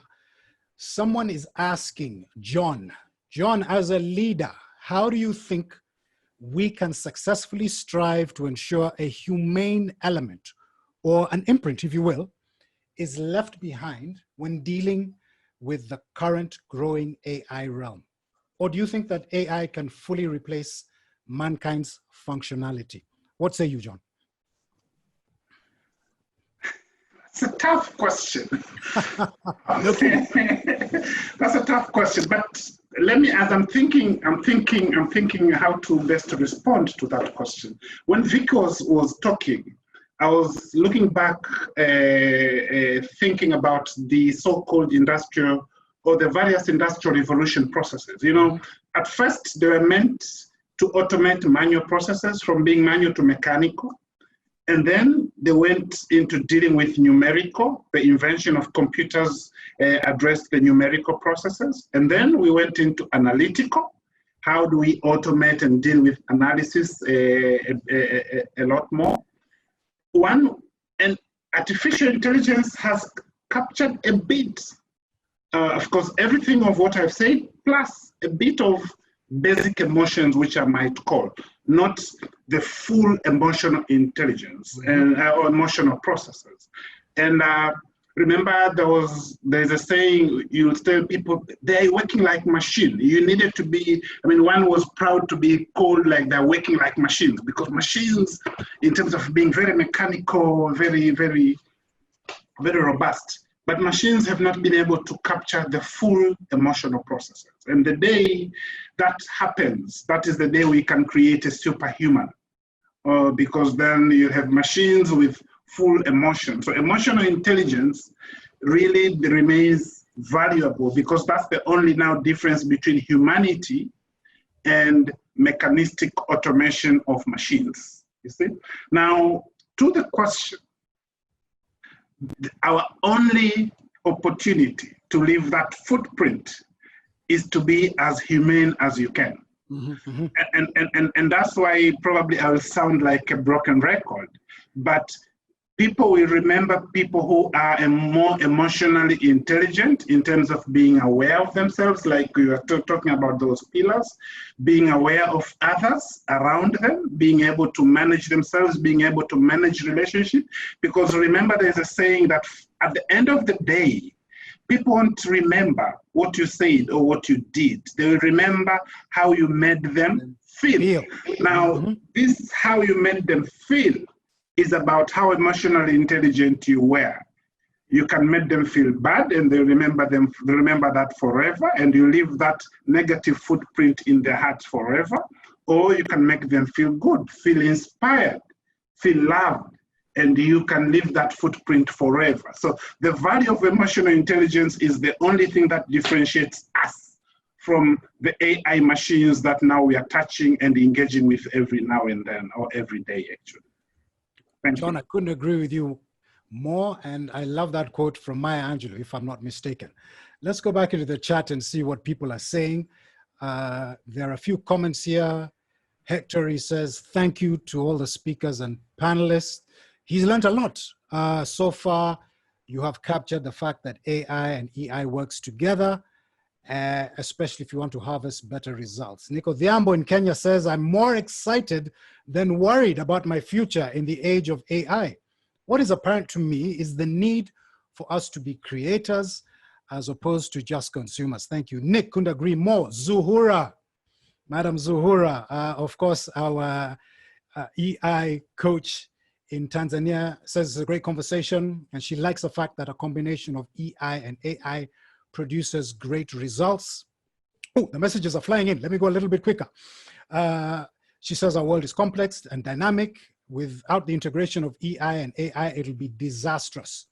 Someone is asking, John, as a leader, how do you think we can successfully strive to ensure a humane element, or an imprint, if you will, is left behind when dealing with the current growing AI realm? Or do you think that AI can fully replace mankind's functionality? What say you, John? It's a tough question. That's a tough question, but let me, as I'm thinking how to best respond to that question. When Vicky was talking, I was looking back, thinking about the so-called industrial, or the various industrial revolution processes. You know, at first they were meant to automate manual processes from being manual to mechanical. And then they went into dealing with numerical. The invention of computers addressed the numerical processes. And then we went into analytical. How do we automate and deal with analysis a lot more? And artificial intelligence has captured a bit, of course, everything of what I've said, plus a bit of basic emotions, which I might call, not the full emotional intelligence and or emotional processes. And Remember, there's a saying, you tell people, they're working like machine. You needed to be, I mean, one was proud to be called like they're working like machines, because machines, in terms of being very mechanical, very, very, very robust, but machines have not been able to capture the full emotional processes. And the day that happens, that is the day we can create a superhuman, because then you have machines with full emotion. So emotional intelligence really remains valuable, because that's the only now difference between humanity and mechanistic automation of machines, you see? Now, to the question, our only opportunity to leave that footprint is to be as humane as you can. Mm-hmm. And that's why probably I will sound like a broken record, but people will remember people who are more emotionally intelligent in terms of being aware of themselves, like we were talking about those pillars, being aware of others around them, being able to manage themselves, being able to manage relationships. Because remember, there's a saying that at the end of the day, people won't remember what you said or what you did. They will remember how you made them feel. Now, this how you made them feel is about how emotionally intelligent you were. You can make them feel bad and they remember that forever, and you leave that negative footprint in their hearts forever. Or you can make them feel good, feel inspired, feel loved, and you can leave that footprint forever. So the value of emotional intelligence is the only thing that differentiates us from the AI machines that now we are touching and engaging with every now and then, or every day actually. Thank John, you. I couldn't agree with you more, and I love that quote from Maya Angelou, if I'm not mistaken. Let's go back into the chat and see what people are saying. There are a few comments here. Hector, he says, thank you to all the speakers and panelists. He's learned a lot. So far, you have captured the fact that AI and EI works together, especially if you want to harvest better results. Nico Dhiambo in Kenya says, I'm more excited than worried about my future in the age of AI. What is apparent to me is the need for us to be creators as opposed to just consumers. Thank you. Nick couldn't agree more. Zuhura, Madam Zuhura, of course, our EI coach in Tanzania, says it's a great conversation, and she likes the fact that a combination of EI and AI produces great results. Oh, the messages are flying in. Let me go a little bit quicker. She says our world is complex and dynamic. Without the integration of EI and AI, it'll be disastrous.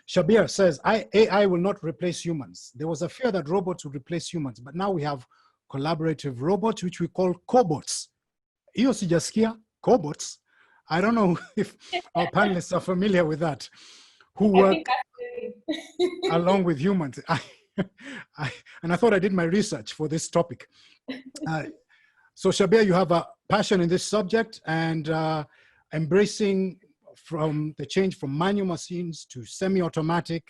Shabir says, AI will not replace humans. There was a fear that robots would replace humans, but now we have collaborative robots, which we call cobots. Iyo sijasikia, cobots. I don't know if our panelists are familiar with that, who work along with humans. And I thought I did my research for this topic. So Shabir, you have a passion in this subject, and embracing from the change from manual machines to semi-automatic.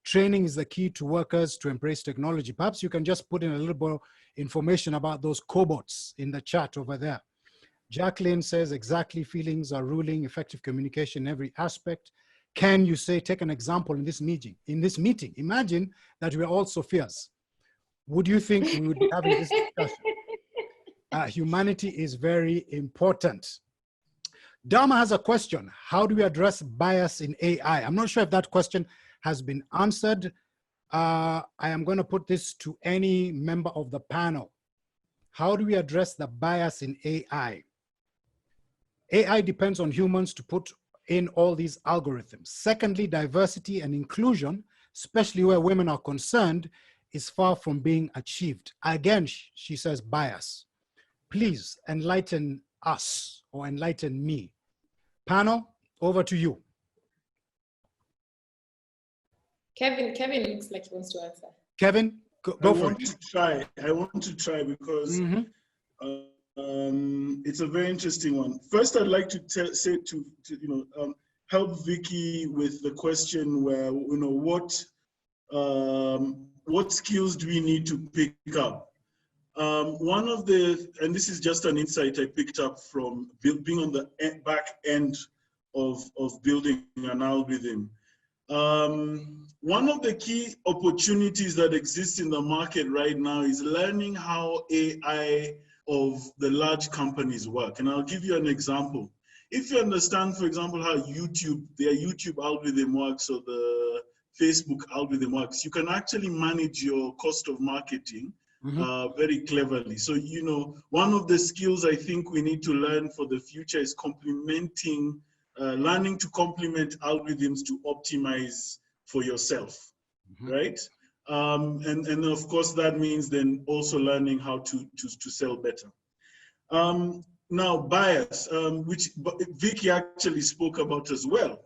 Training is the key to workers to embrace technology. Perhaps you can just put in a little more information about those cobots in the chat over there. Jacqueline says, exactly, feelings are ruling, effective communication in every aspect. Can you say, take an example in this meeting? Imagine that we're all Sophias. Would you think we would be having this discussion? Humanity is very important. Dharma has a question. How do we address bias in AI? I'm not sure if that question has been answered. I am going to put this to any member of the panel. How do we address the bias in AI? AI depends on humans to put in all these algorithms. Secondly, diversity and inclusion, especially where women are concerned, is far from being achieved. Again, she says bias. Please enlighten us or enlighten me. Panel, over to you. Kevin looks like he wants to answer. Kevin, go for it. I want to try because it's a very interesting one. First, I'd like to say help Vicky with the question where, what skills do we need to pick up? One of the, and this is just an insight I picked up from being on the back end of building an algorithm. One of the key opportunities that exist in the market right now is learning how AI of the large companies work. And I'll give you an example. If you understand, for example, how their YouTube algorithm works or the Facebook algorithm works, you can actually manage your cost of marketing very cleverly. So, you know, one of the skills I think we need to learn for the future is learning to complement algorithms to optimize for yourself, right? And of course, that means then also learning how to sell better. Now, bias, which Vicky actually spoke about as well.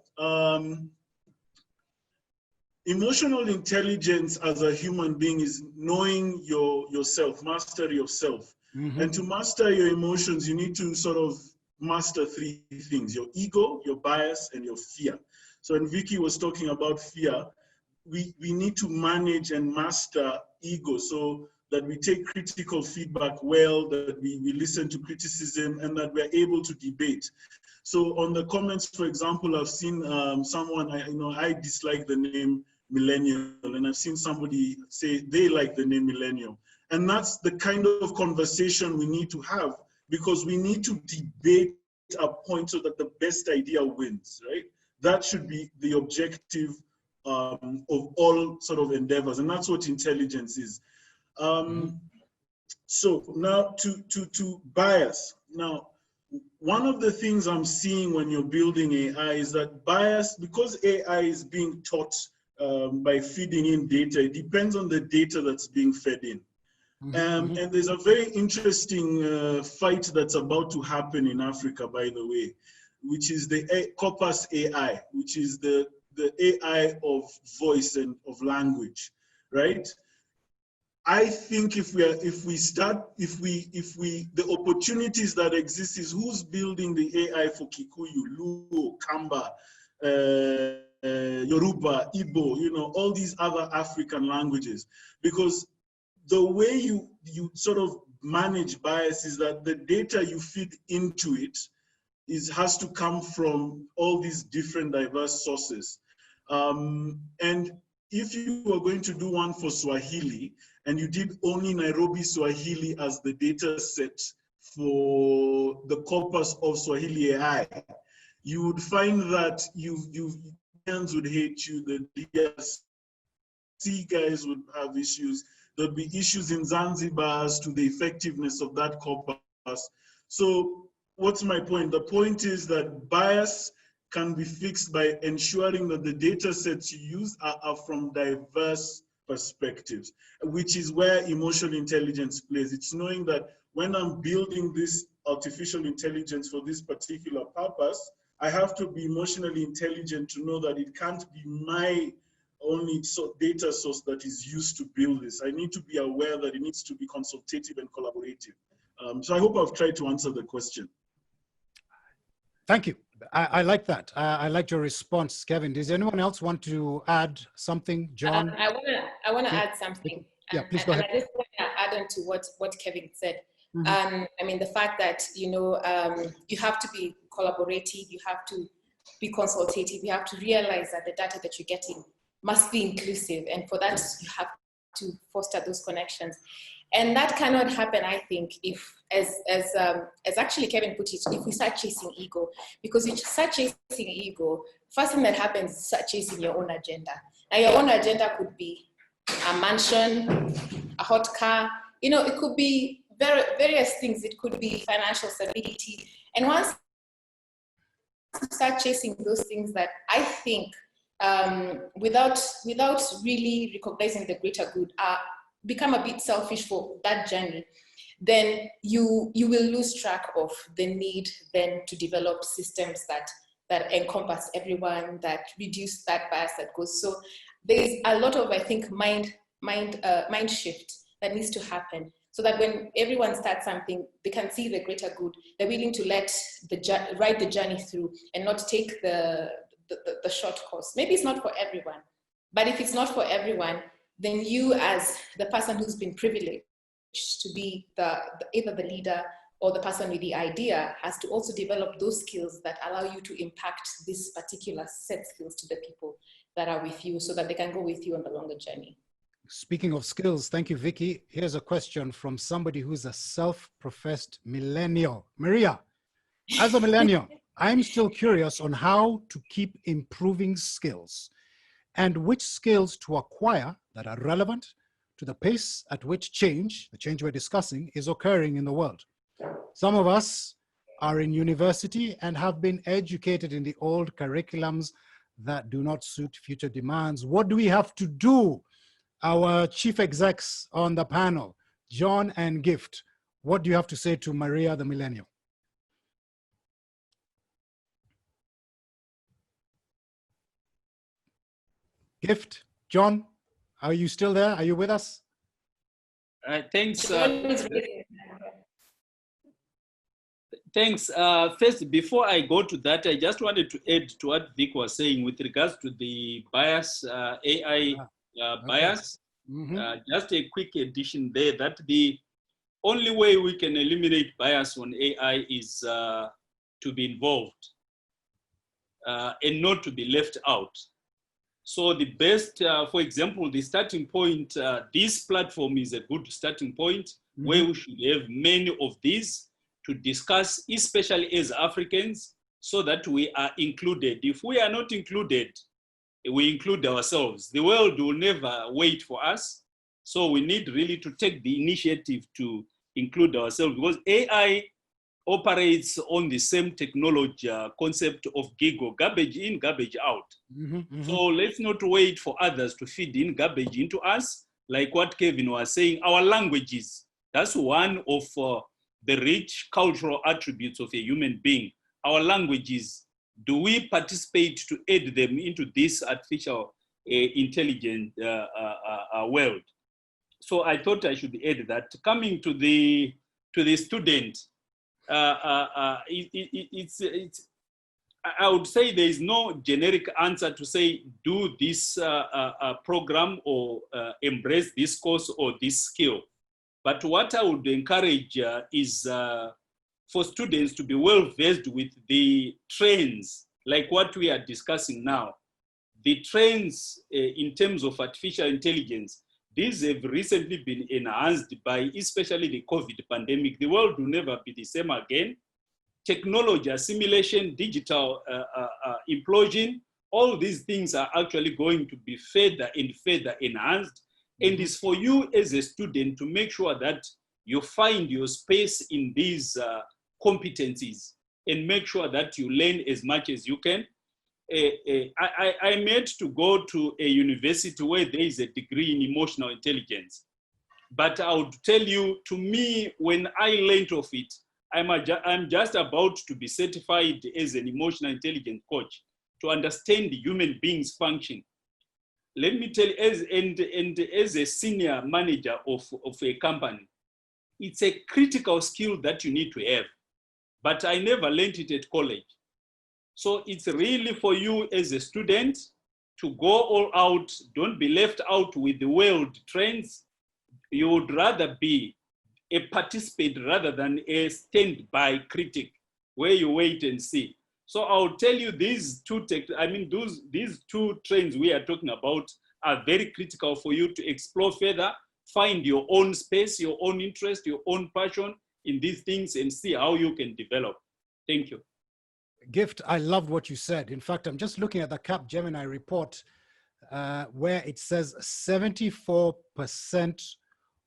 Emotional intelligence as a human being is knowing yourself, mastery of self. And to master your emotions, you need to sort of master three things: your ego, your bias, and your fear. So when Vicky was talking about fear, we need to manage and master ego so that we take critical feedback well, that we listen to criticism, and that we're able to debate. So on the comments, for example, I've seen someone, I dislike the name millennial, and I've seen somebody say they like the name millennial. And that's the kind of conversation we need to have, because we need to debate a point so that the best idea wins, right? That should be the objective of all sort of endeavors, and that's what intelligence is. So now to bias. Now, one of the things I'm seeing when you're building AI is that bias, because AI is being taught by feeding in data, it depends on the data that's being fed in. And there's a very interesting fight that's about to happen in Africa, by the way, which is the Corpus AI, which is the AI of voice and of language, right? I think the opportunities that exist is who's building the AI for Kikuyu, Luo, Kamba, Yoruba, Igbo, you know, all these other African languages. Because the way you sort of manage bias is that the data you feed into it has to come from all these different diverse sources. And if you were going to do one for Swahili, and you did only Nairobi Swahili as the data set for the corpus of Swahili AI, you would find that Kenyans would hate you, the DRC guys would have issues, there'd be issues in Zanzibar as to the effectiveness of that corpus. So what's my point? The point is that bias can be fixed by ensuring that the data sets you use are from diverse perspectives, which is where emotional intelligence plays. It's knowing that when I'm building this artificial intelligence for this particular purpose, I have to be emotionally intelligent to know that it can't be my only data source that is used to build this. I need to be aware that it needs to be consultative and collaborative. So I hope I've tried to answer the question. Thank you. I like that. I like your response, Kevin. Does anyone else want to add something, John? I want to add something. Yeah, please go ahead. I just want to add on to what Kevin said. I mean, the fact that, you know, you have to be collaborative, you have to be consultative, you have to realize that the data that you're getting must be inclusive. And for that, you have to foster those connections. And that cannot happen, I think, if, as actually Kevin put it, if we start chasing ego. Because if you start chasing ego, first thing that happens is start chasing your own agenda. Now, your own agenda could be a mansion, a hot car, you know, it could be various things. It could be financial stability. And once you start chasing those things that I think, without really recognizing the greater good, become a bit selfish for that journey, then you will lose track of the need then to develop systems that encompass everyone, that reduce that bias that goes. So there's a lot of, I think, mind shift that needs to happen, so that when everyone starts something, they can see the greater good. They're willing to ride the journey through and not take the short course. Maybe it's not for everyone, but if it's not for everyone, then you, as the person who's been privileged to be either the leader or the person with the idea has to also develop those skills that allow you to impact this particular set skills to the people that are with you so that they can go with you on the longer journey. Speaking of skills, thank you, Vicky. Here's a question from somebody who's a self-professed millennial. Maria, as a millennial, I'm still curious on how to keep improving skills and which skills to acquire that are relevant to the pace at which the change we're discussing, is occurring in the world. Some of us are in university and have been educated in the old curriculums that do not suit future demands. What do we have to do? Our chief execs on the panel, John and Gift, what do you have to say to Maria the millennial? Gift, John, are you still there? Are you with us? Thanks. Thanks. First, before I go to that, I just wanted to add to what Vic was saying with regards to the bias, AI bias. Just a quick addition there, that the only way we can eliminate bias on AI is to be involved and not to be left out. So the best, for example, the starting point, this platform is a good starting point where we should have many of these to discuss, especially as Africans, so that we are included. If we are not included, we include ourselves. The world will never wait for us. So we need really to take the initiative to include ourselves, because AI operates on the same technology concept of giggle, garbage in, garbage out. So let's not wait for others to feed in garbage into us. Like what Kevin was saying, our languages, that's one of the rich cultural attributes of a human being. Our languages, do we participate to aid them into this artificial intelligent world? So I thought I should add that. Coming to the student, I would say there is no generic answer to say do this program or embrace this course or this skill. But what I would encourage is for students to be well versed with the trends, like what we are discussing now. The trends in terms of artificial intelligence, these have recently been enhanced by especially the COVID pandemic. The world will never be the same again. Technology, assimilation, digital implosion, all these things are actually going to be further and further enhanced. And it's for you as a student to make sure that you find your space in these competencies and make sure that you learn as much as you can. I meant to go to a university where there is a degree in emotional intelligence. But I would tell you, to me, when I learned of it, I'm just about to be certified as an emotional intelligence coach to understand the human being's function. Let me tell you, as a senior manager of a company, it's a critical skill that you need to have. But I never learned it at college. So it's really for you as a student to go all out, don't be left out with the world trends. You would rather be a participant rather than a stand-by critic where you wait and see. So I'll tell you these these two trends we are talking about are very critical for you to explore further, find your own space, your own interest, your own passion in these things and see how you can develop. Thank you. Gift, I loved what you said. In fact, I'm just looking at the Capgemini report where it says 74%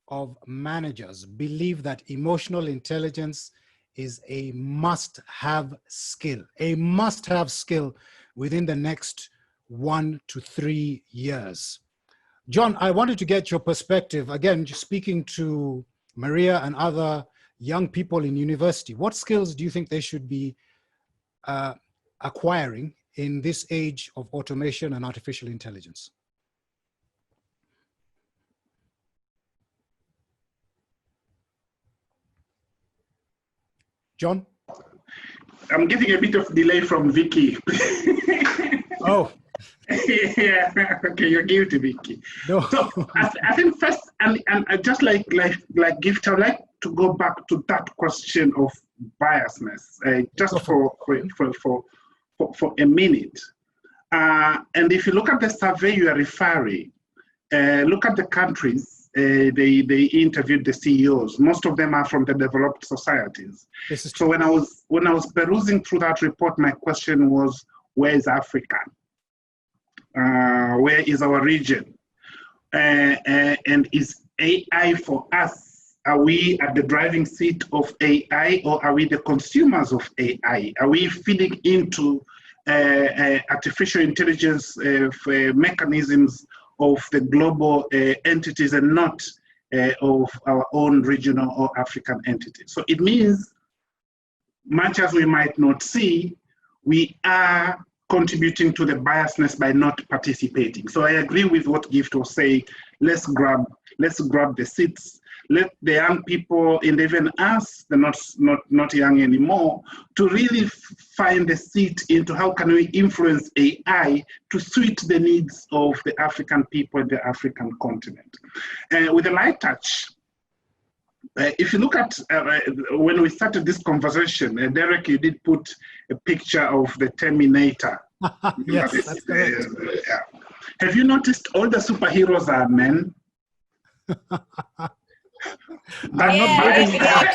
of managers believe that emotional intelligence is a must-have skill within the next 1 to 3 years. John, I wanted to get your perspective, again, just speaking to Maria and other young people in university. What skills do you think they should be acquiring in this age of automation and artificial intelligence? John? I'm getting a bit of delay from Vicky. Oh. Yeah, okay, you're guilty, Vicky. No. So I think first, and just like Gift, I would like to go back to that question of biasness, just for a minute. And if you look at the survey you are referring, look at the countries they interviewed the CEOs. Most of them are from the developed societies. So when I was perusing through that report, my question was, where is Africa? Where is our region? And is AI for us? Are we at the driving seat of AI, or are we the consumers of AI? Are we feeding into artificial intelligence mechanisms of the global entities and not of our own regional or African entities? So it means, much as we might not see, we are contributing to the biasness by not participating. So I agree with what Gift was saying. Let's grab the seats. Let the young people, and even us, the not young anymore, to really find a seat into how can we influence AI to suit the needs of the African people and the African continent. With a light touch, if you look at when we started this conversation, Derek, you did put a picture of the Terminator. Yes, that's correct. Have you noticed all the superheroes are men? I'm not believing that.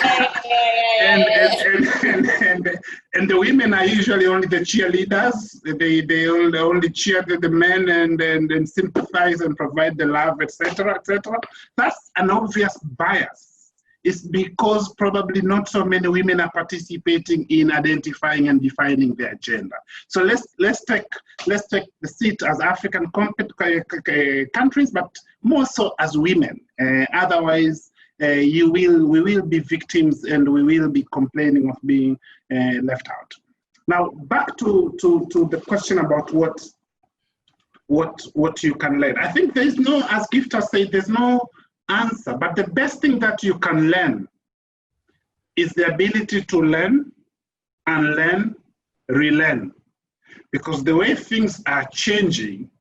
And the women are usually only the cheerleaders. They only cheer the men and sympathize and provide the love, etc., etc. That's an obvious bias. It's because probably not so many women are participating in identifying and defining the agenda. So let's take the seat as African countries, but more so as women. Otherwise, we will be victims, and we will be complaining of being left out. Now, back to the question about what you can learn. I think there is no, as Gifter said, there's no answer, but the best thing that you can learn is the ability to learn, unlearn, relearn. Because the way things are changing,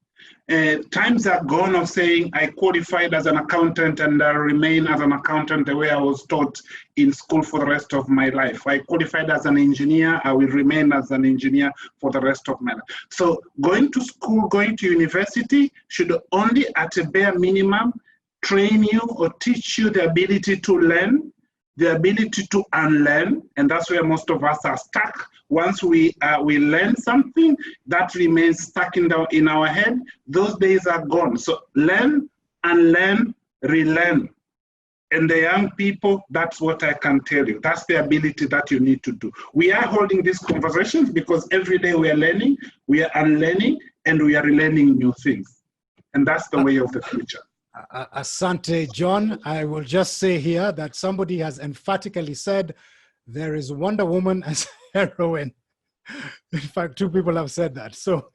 times are gone of saying I qualified as an accountant and I remain as an accountant the way I was taught in school for the rest of my life. I qualified as an engineer, I will remain as an engineer for the rest of my life. So going to school, going to university should only at a bare minimum train you or teach you the ability to learn, the ability to unlearn, and that's where most of us are stuck. Once we learn something, that remains stuck in our head. Those days are gone. So learn, unlearn, relearn. And the young people, that's what I can tell you. That's the ability that you need to do. We are holding these conversations because every day we are learning, we are unlearning, and we are relearning new things. And that's the way of the future. Asante, John. I will just say here that somebody has emphatically said there is Wonder Woman as heroine. In fact, 2 people have said that. So,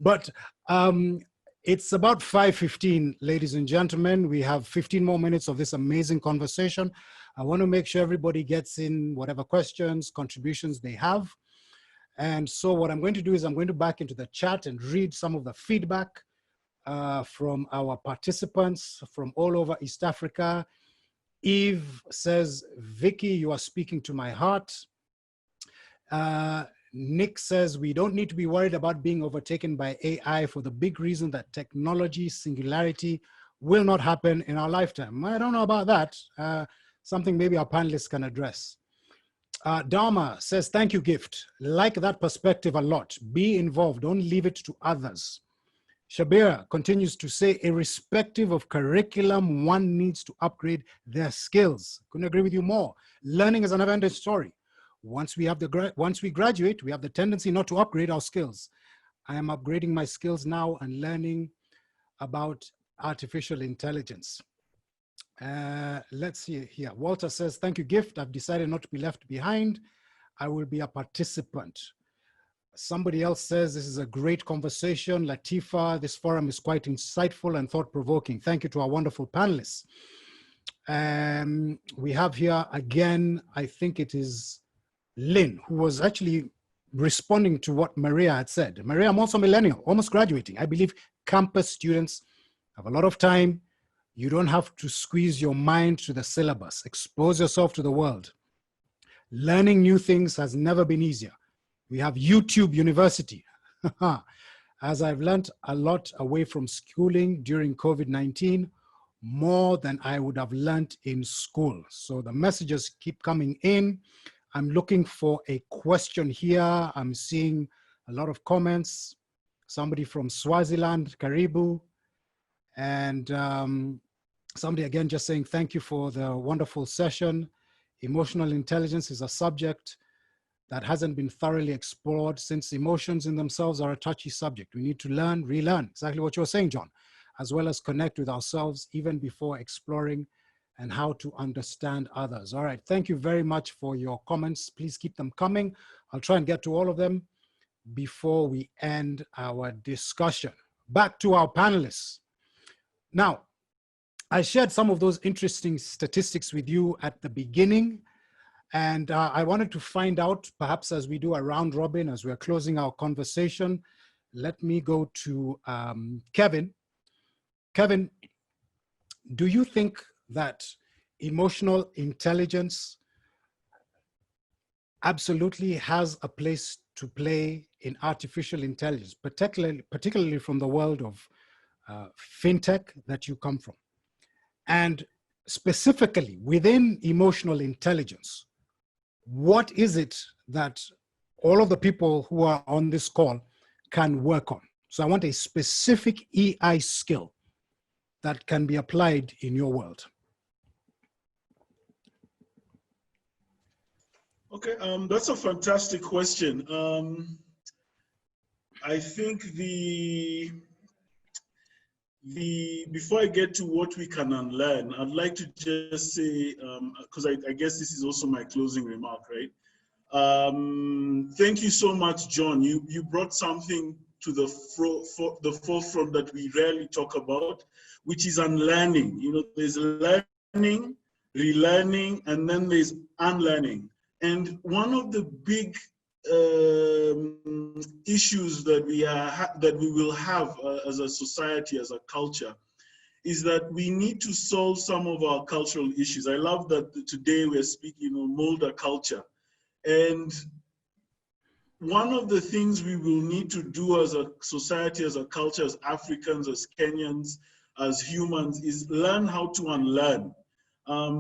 but it's about 5:15, ladies and gentlemen. We have 15 more minutes of this amazing conversation. I want to make sure everybody gets in whatever questions, contributions they have. And so what I'm going to do is I'm going to back into the chat and read some of the feedback from our participants from all over East Africa. Eve says, Vicky, you are speaking to my heart. Nick says, we don't need to be worried about being overtaken by AI for the big reason that technology singularity will not happen in our lifetime. I don't know about that. Something maybe our panelists can address. Dharma says, thank you, Gift. Like that perspective a lot. Be involved, don't leave it to others. Shabir continues to say, irrespective of curriculum, one needs to upgrade their skills. Couldn't agree with you more. Learning is a never-ending story. Once we graduate, we have the tendency not to upgrade our skills. I am upgrading my skills now and learning about artificial intelligence. Let's see here. Walter says, thank you, Gift. I've decided not to be left behind. I will be a participant. Somebody else says, this is a great conversation. Latifa, this forum is quite insightful and thought-provoking. Thank you to our wonderful panelists. We have here again, I think it is Lynn, who was actually responding to what Maria had said. Maria, I'm also a millennial, almost graduating. I believe campus students have a lot of time. You don't have to squeeze your mind to the syllabus. Expose yourself to the world. Learning new things has never been easier. We have YouTube University. As I've learned a lot away from schooling during COVID-19, more than I would have learned in school. So the messages keep coming in. I'm looking for a question here. I'm seeing a lot of comments. Somebody from Swaziland, Karibu. And somebody again just saying, thank you for the wonderful session. Emotional intelligence is a subject that hasn't been thoroughly explored, since emotions in themselves are a touchy subject. We need to learn, relearn, exactly what you were saying, John, as well as connect with ourselves even before exploring and how to understand others. All right, thank you very much for your comments. Please keep them coming. I'll try and get to all of them before we end our discussion. Back to our panelists. Now, I shared some of those interesting statistics with you at the beginning, and I wanted to find out, perhaps as we do a round robin, as we're closing our conversation, let me go to Kevin. Kevin, do you think that emotional intelligence absolutely has a place to play in artificial intelligence, particularly from the world of fintech that you come from? And specifically within emotional intelligence, what is it that all of the people who are on this call can work on? So I want a specific EI skill that can be applied in your world. Okay, that's a fantastic question. I think before I get to what we can unlearn, I'd like to just say, because I guess this is also my closing remark, right? Thank you so much, John. You brought something to the forefront that we rarely talk about, which is unlearning. You know, there's learning, relearning, and then there's unlearning. And one of the big issues that we will have as a society, as a culture, is that we need to solve some of our cultural issues. I love that today we're speaking of molder culture. And one of the things we will need to do as a society, as a culture, as Africans, as Kenyans, as humans, is learn how to unlearn.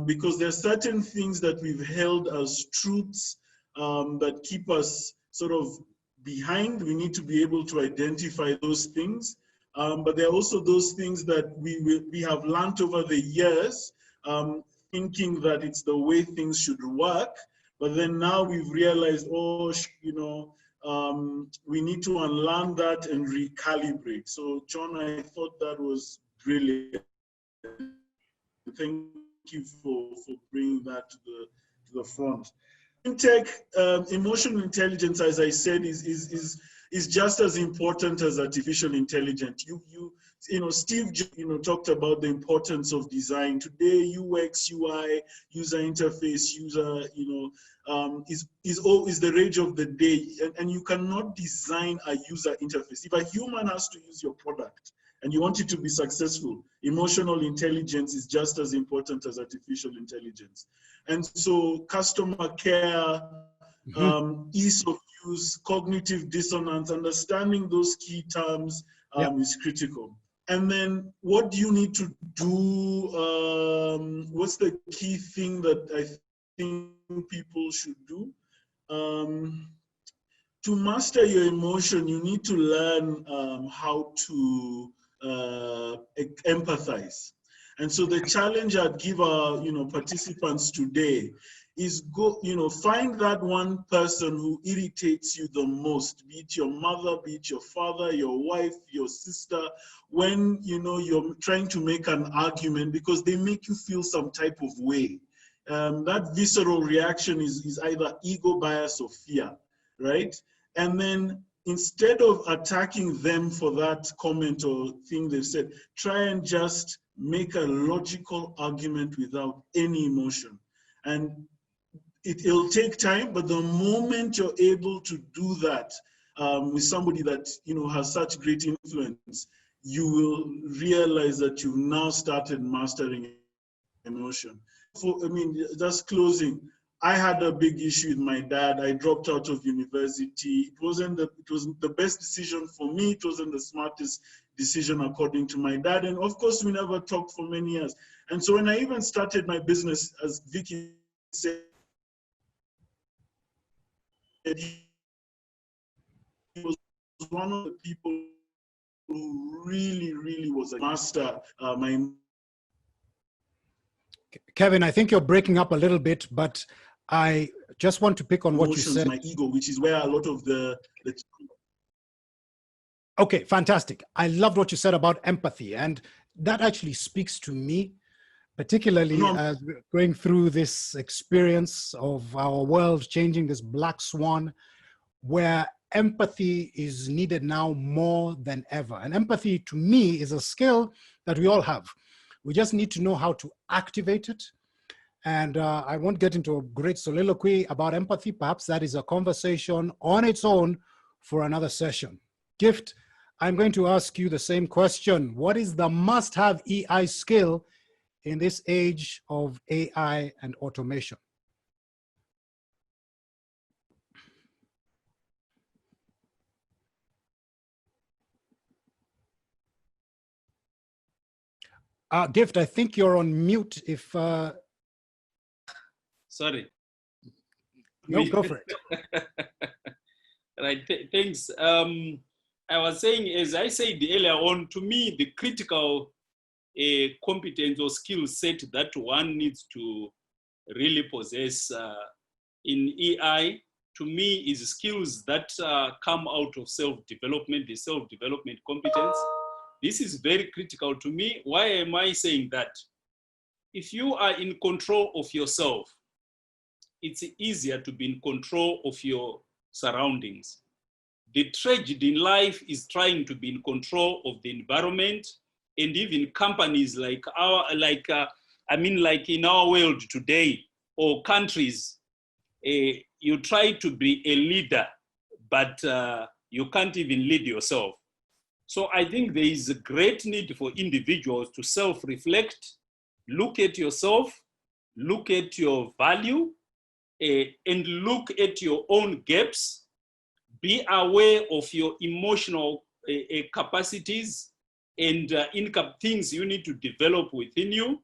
Because there are certain things that we've held as truths that keep us sort of behind. We need to be able to identify those things. But there are also those things that we have learned over the years, thinking that it's the way things should work. But then now we've realized, oh, you know, we need to unlearn that and recalibrate. So, John, I thought that was brilliant. Thank you for bringing that to the front. Fintech, emotional intelligence, as I said, is just as important as artificial intelligence. You know, Steve, you know, talked about the importance of design. Today, UX, UI, user interface, user, you know, is the rage of the day, and you cannot design a user interface. If a human has to use your product and you want it to be successful, emotional intelligence is just as important as artificial intelligence. And so customer care, ease of use, cognitive dissonance, understanding those key terms is critical. And then what do you need to do? What's the key thing that I think people should do? To master your emotion, you need to learn how to empathize. And so the challenge I'd give our participants today is find that one person who irritates you the most, be it your mother, be it your father, your wife, your sister, when you're trying to make an argument because they make you feel some type of way. That visceral reaction is either ego bias or fear, right? And then instead of attacking them for that comment or thing they've said, try and just make a logical argument without any emotion. And it'll take time, but the moment you're able to do that with somebody that has such great influence, you will realize that you've now started mastering emotion. Just closing, I had a big issue with my dad. I dropped out of university. It wasn't the best decision for me. It wasn't the smartest decision according to my dad. And of course, we never talked for many years. And so when I even started my business, as Vicky said, he was one of the people who really was a master. Kevin, I think you're breaking up a little bit, but I just want to pick on what you said. My ego, which is where a lot of the Okay, fantastic. I loved what you said about empathy, and that actually speaks to me, particularly as we're going through this experience of our world changing, this black swan, where empathy is needed now more than ever. And empathy, to me, is a skill that we all have. We just need to know how to activate it. And I won't get into a great soliloquy about empathy. Perhaps that is a conversation on its own for another session. Gift, I'm going to ask you the same question. What is the must-have EI skill in this age of AI and automation? Gift, I think you're on mute. If Sorry. No, go for it. Right, thanks. I was saying, as I said earlier on, to me, the critical competence or skill set that one needs to really possess in EI, to me, is skills that come out of self-development, the self-development competence. This is very critical to me. Why am I saying that? If you are in control of yourself, it's easier to be in control of your surroundings. The tragedy in life is trying to be in control of the environment, and even companies like like in our world today, or countries, you try to be a leader, but you can't even lead yourself. So I think there is a great need for individuals to self-reflect, look at yourself, look at your value, and look at your own gaps. Be aware of your emotional capacities and things you need to develop within you,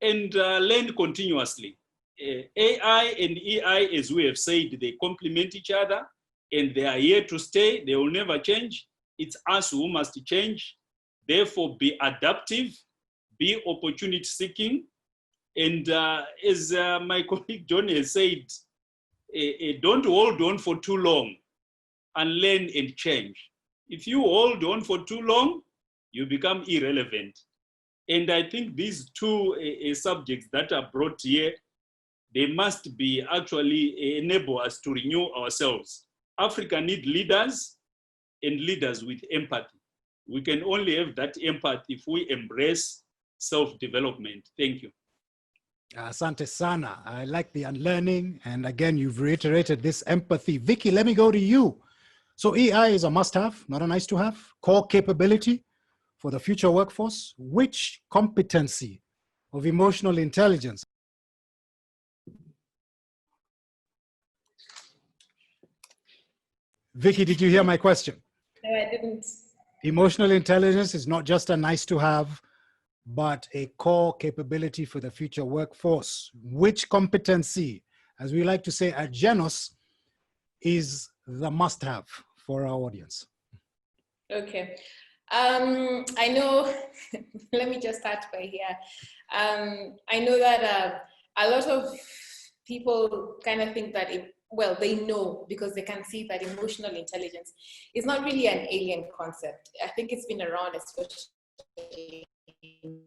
and learn continuously. AI and EI, as we have said, they complement each other, and they are here to stay. They will never change. It's us who must change. Therefore, be adaptive, be opportunity seeking. And as my colleague John has said, don't hold on for too long, and learn and change. If you hold on for too long, you become irrelevant. And I think these two subjects that are brought here, they must be actually enable us to renew ourselves. Africa needs leaders, and leaders with empathy. We can only have that empathy if we embrace self-development. Thank you. Asante sana. I like the unlearning. And again, you've reiterated this empathy. Vicky, let me go to you. So EI is a must-have, not a nice-to-have, core capability for the future workforce. Which competency of emotional intelligence? Vicky, did you hear my question? No, I didn't. Emotional intelligence is not just a nice-to-have, but a core capability for the future workforce. Which competency, as we like to say at Genos, is the must-have for our audience? Okay. I know, let me just start by here. I know that a lot of people kind of think that, well, they know because they can see that emotional intelligence is not really an alien concept. I think it's been around, especially in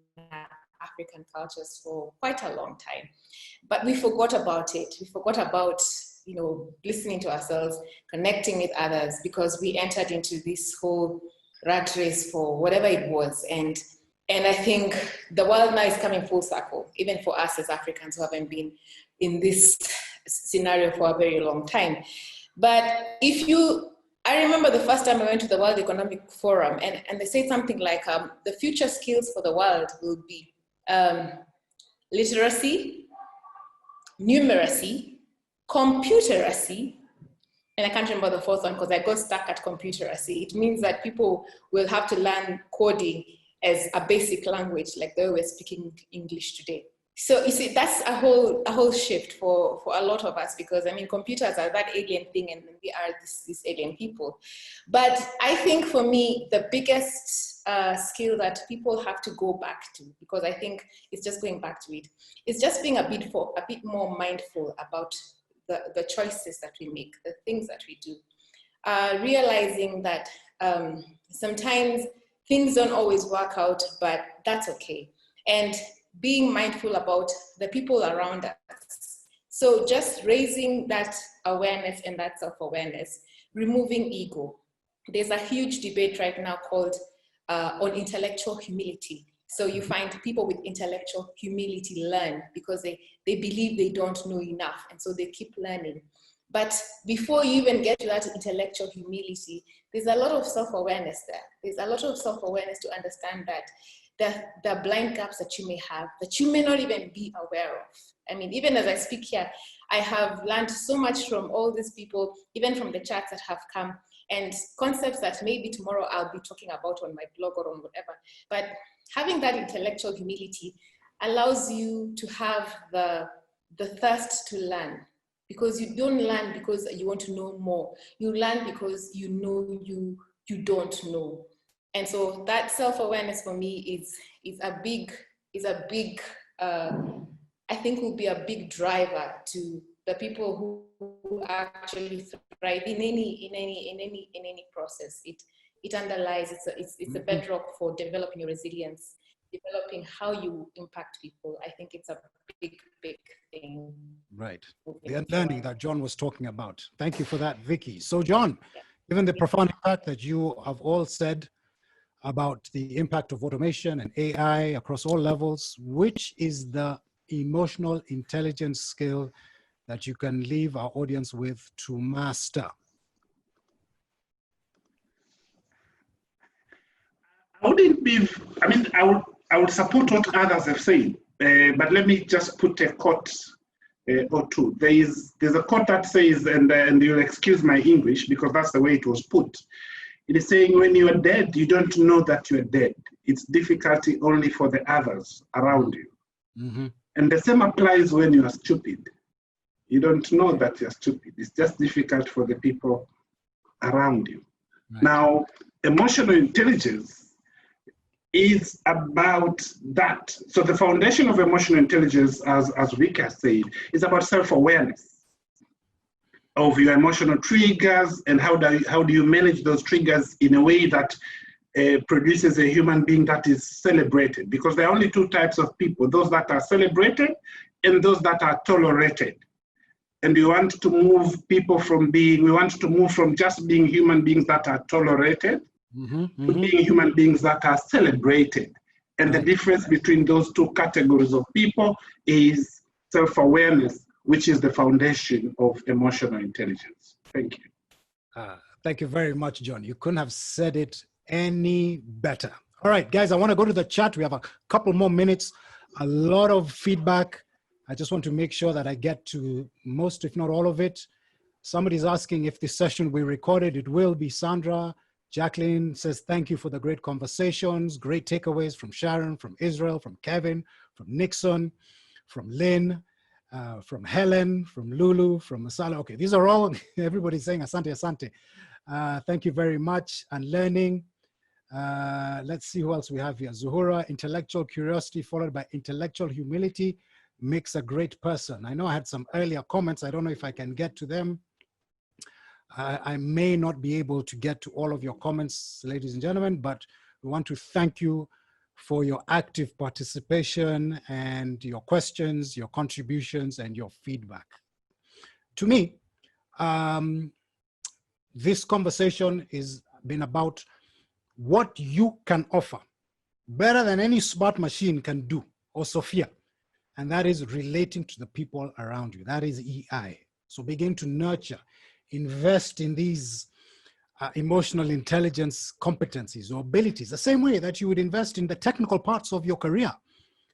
African cultures, for quite a long time. But we forgot about it. We forgot about, listening to ourselves, connecting with others, because we entered into this whole rat race for whatever it was. And I think the world now is coming full circle, even for us as Africans who haven't been in this scenario for a very long time. But if you I remember the first time I went to the World Economic Forum, and they said something like, the future skills for the world will be literacy, numeracy, computeracy, and I can't remember the fourth one because I got stuck at computeracy. It means that people will have to learn coding as a basic language, like they were speaking English today. So you see, that's a whole shift for a lot of us, because I mean, computers are that alien thing and we are these alien people. But I think for me, the biggest skill that people have to go back to, because I think it's just going back to it, is just being a bit more mindful about the choices that we make, the things that we do. Realizing that sometimes things don't always work out, but that's okay. And being mindful about the people around us. So just raising that awareness and that self-awareness, removing ego. There's a huge debate right now called on intellectual humility. So you find people with intellectual humility learn because they believe they don't know enough, and so they keep learning. But before you even get to that intellectual humility, there's a lot of self-awareness there. There's a lot of self-awareness to understand that the blind gaps that you may have, that you may not even be aware of. I mean, even as I speak here, I have learned so much from all these people, even from the chats that have come, and concepts that maybe tomorrow I'll be talking about on my blog or on whatever. But having that intellectual humility allows you to have the thirst to learn, because you don't learn because you want to know more. You learn because you know you don't know. And so that self-awareness for me is a big I think will be a big driver to the people who actually thrive in any process. It underlies, it's a bedrock for developing your resilience, developing how you impact people. I think it's a big thing. Right. The unlearning that John was talking about. Thank you for that, Vicky. So John, given the profound impact that you have all said about the impact of automation and AI across all levels, which is the emotional intelligence skill that you can leave our audience with to master? I would support what others have said, but let me just put a quote or two. There's a quote that says, and you'll excuse my English because that's the way it was put. It is saying, when you are dead, you don't know that you are dead. It's difficulty only for the others around you. Mm-hmm. And the same applies when you are stupid. You don't know that you're stupid. It's just difficult for the people around you. Right. Now, emotional intelligence is about that. So the foundation of emotional intelligence, as Vicky has said, is about self-awareness of your emotional triggers and how do you manage those triggers in a way that produces a human being that is celebrated. Because there are only two types of people, those that are celebrated and those that are tolerated. And we want to move from just being human beings that are tolerated to being human beings that are celebrated. And the difference between those two categories of people is self-awareness, which is the foundation of emotional intelligence. Thank you. Thank you very much, John. You couldn't have said it any better. All right, guys, I want to go to the chat. We have a couple more minutes, a lot of feedback. I just want to make sure that I get to most, if not all of it. Somebody's asking if this session we recorded. It will be. Sandra. Jacqueline says, thank you for the great conversations, great takeaways from Sharon, from Israel, from Kevin, from Nixon, from Lynn, from Helen, from Lulu, from Masala. Okay, these are all, everybody's saying asante, asante. Thank you very much. And learning. Let's see who else we have here. Zuhura, intellectual curiosity followed by intellectual humility makes a great person. I know I had some earlier comments. I don't know if I can get to them. I may not be able to get to all of your comments, ladies and gentlemen, but we want to thank you for your active participation and your questions, your contributions, and your feedback. To me, this conversation has been about what you can offer better than any smart machine can do, or Sophia, and that is relating to the people around you. That is EI. So begin to nurture, invest in these emotional intelligence competencies or abilities, the same way that you would invest in the technical parts of your career,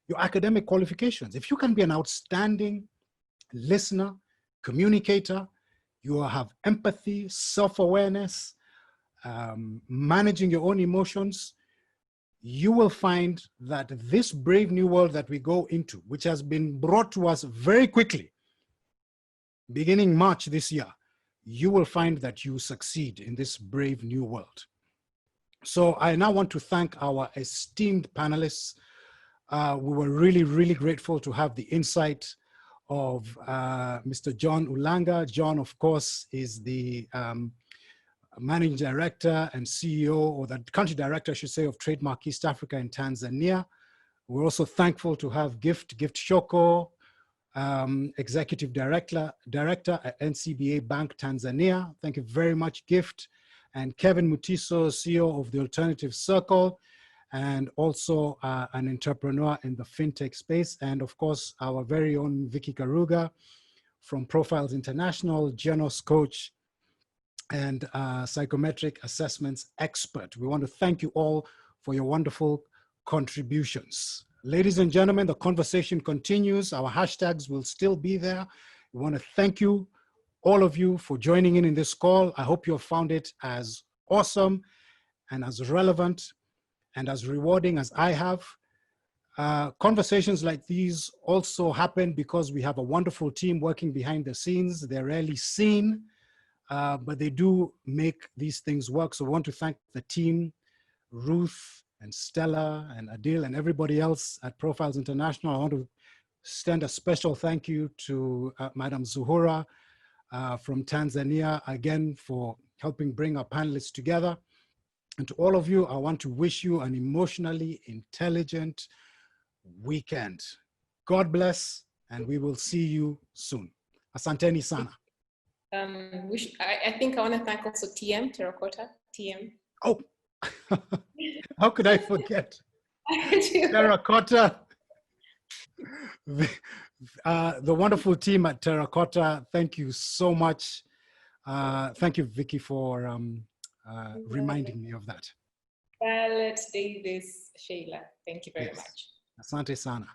your academic qualifications. If you can be an outstanding listener, communicator, you have empathy, self-awareness, managing your own emotions, you will find that this brave new world that we go into, which has been brought to us very quickly, beginning March this year, you will find that you succeed in this brave new world. So I now want to thank our esteemed panelists. We were really, really grateful to have the insight of Mr. John Ulanga. John, of course, is the Managing Director and CEO, or the Country Director, I should say, of Trademark East Africa in Tanzania. We're also thankful to have Gift Shoko, Executive Director at NCBA Bank Tanzania. Thank you very much, Gift. And Kevin Mutiso, CEO of the Alternative Circle, and also an entrepreneur in the fintech space. And of course, our very own Vicky Karuga from Profiles International, Genos coach, and psychometric assessments expert. We want to thank you all for your wonderful contributions. Ladies and gentlemen, the conversation continues. Our hashtags will still be there. We want to thank you, all of you, for joining in this call. I hope you have found it as awesome and as relevant and as rewarding as I have. Conversations like these also happen because we have a wonderful team working behind the scenes. They're rarely seen, but they do make these things work. So I want to thank the team, Ruth and Stella and Adil and everybody else at Profiles International. I want to extend a special thank you to Madam Zuhura from Tanzania, again, for helping bring our panelists together. And to all of you, I want to wish you an emotionally intelligent weekend. God bless, and we will see you soon. Asanteni sana. I think I want to thank also TM, Terracotta, TM. Oh, how could I forget? Terracotta. The wonderful team at Terracotta, thank you so much. Thank you, Vicky, for reminding me of that. Violet, Davis, Sheila, thank you very much. Asante sana.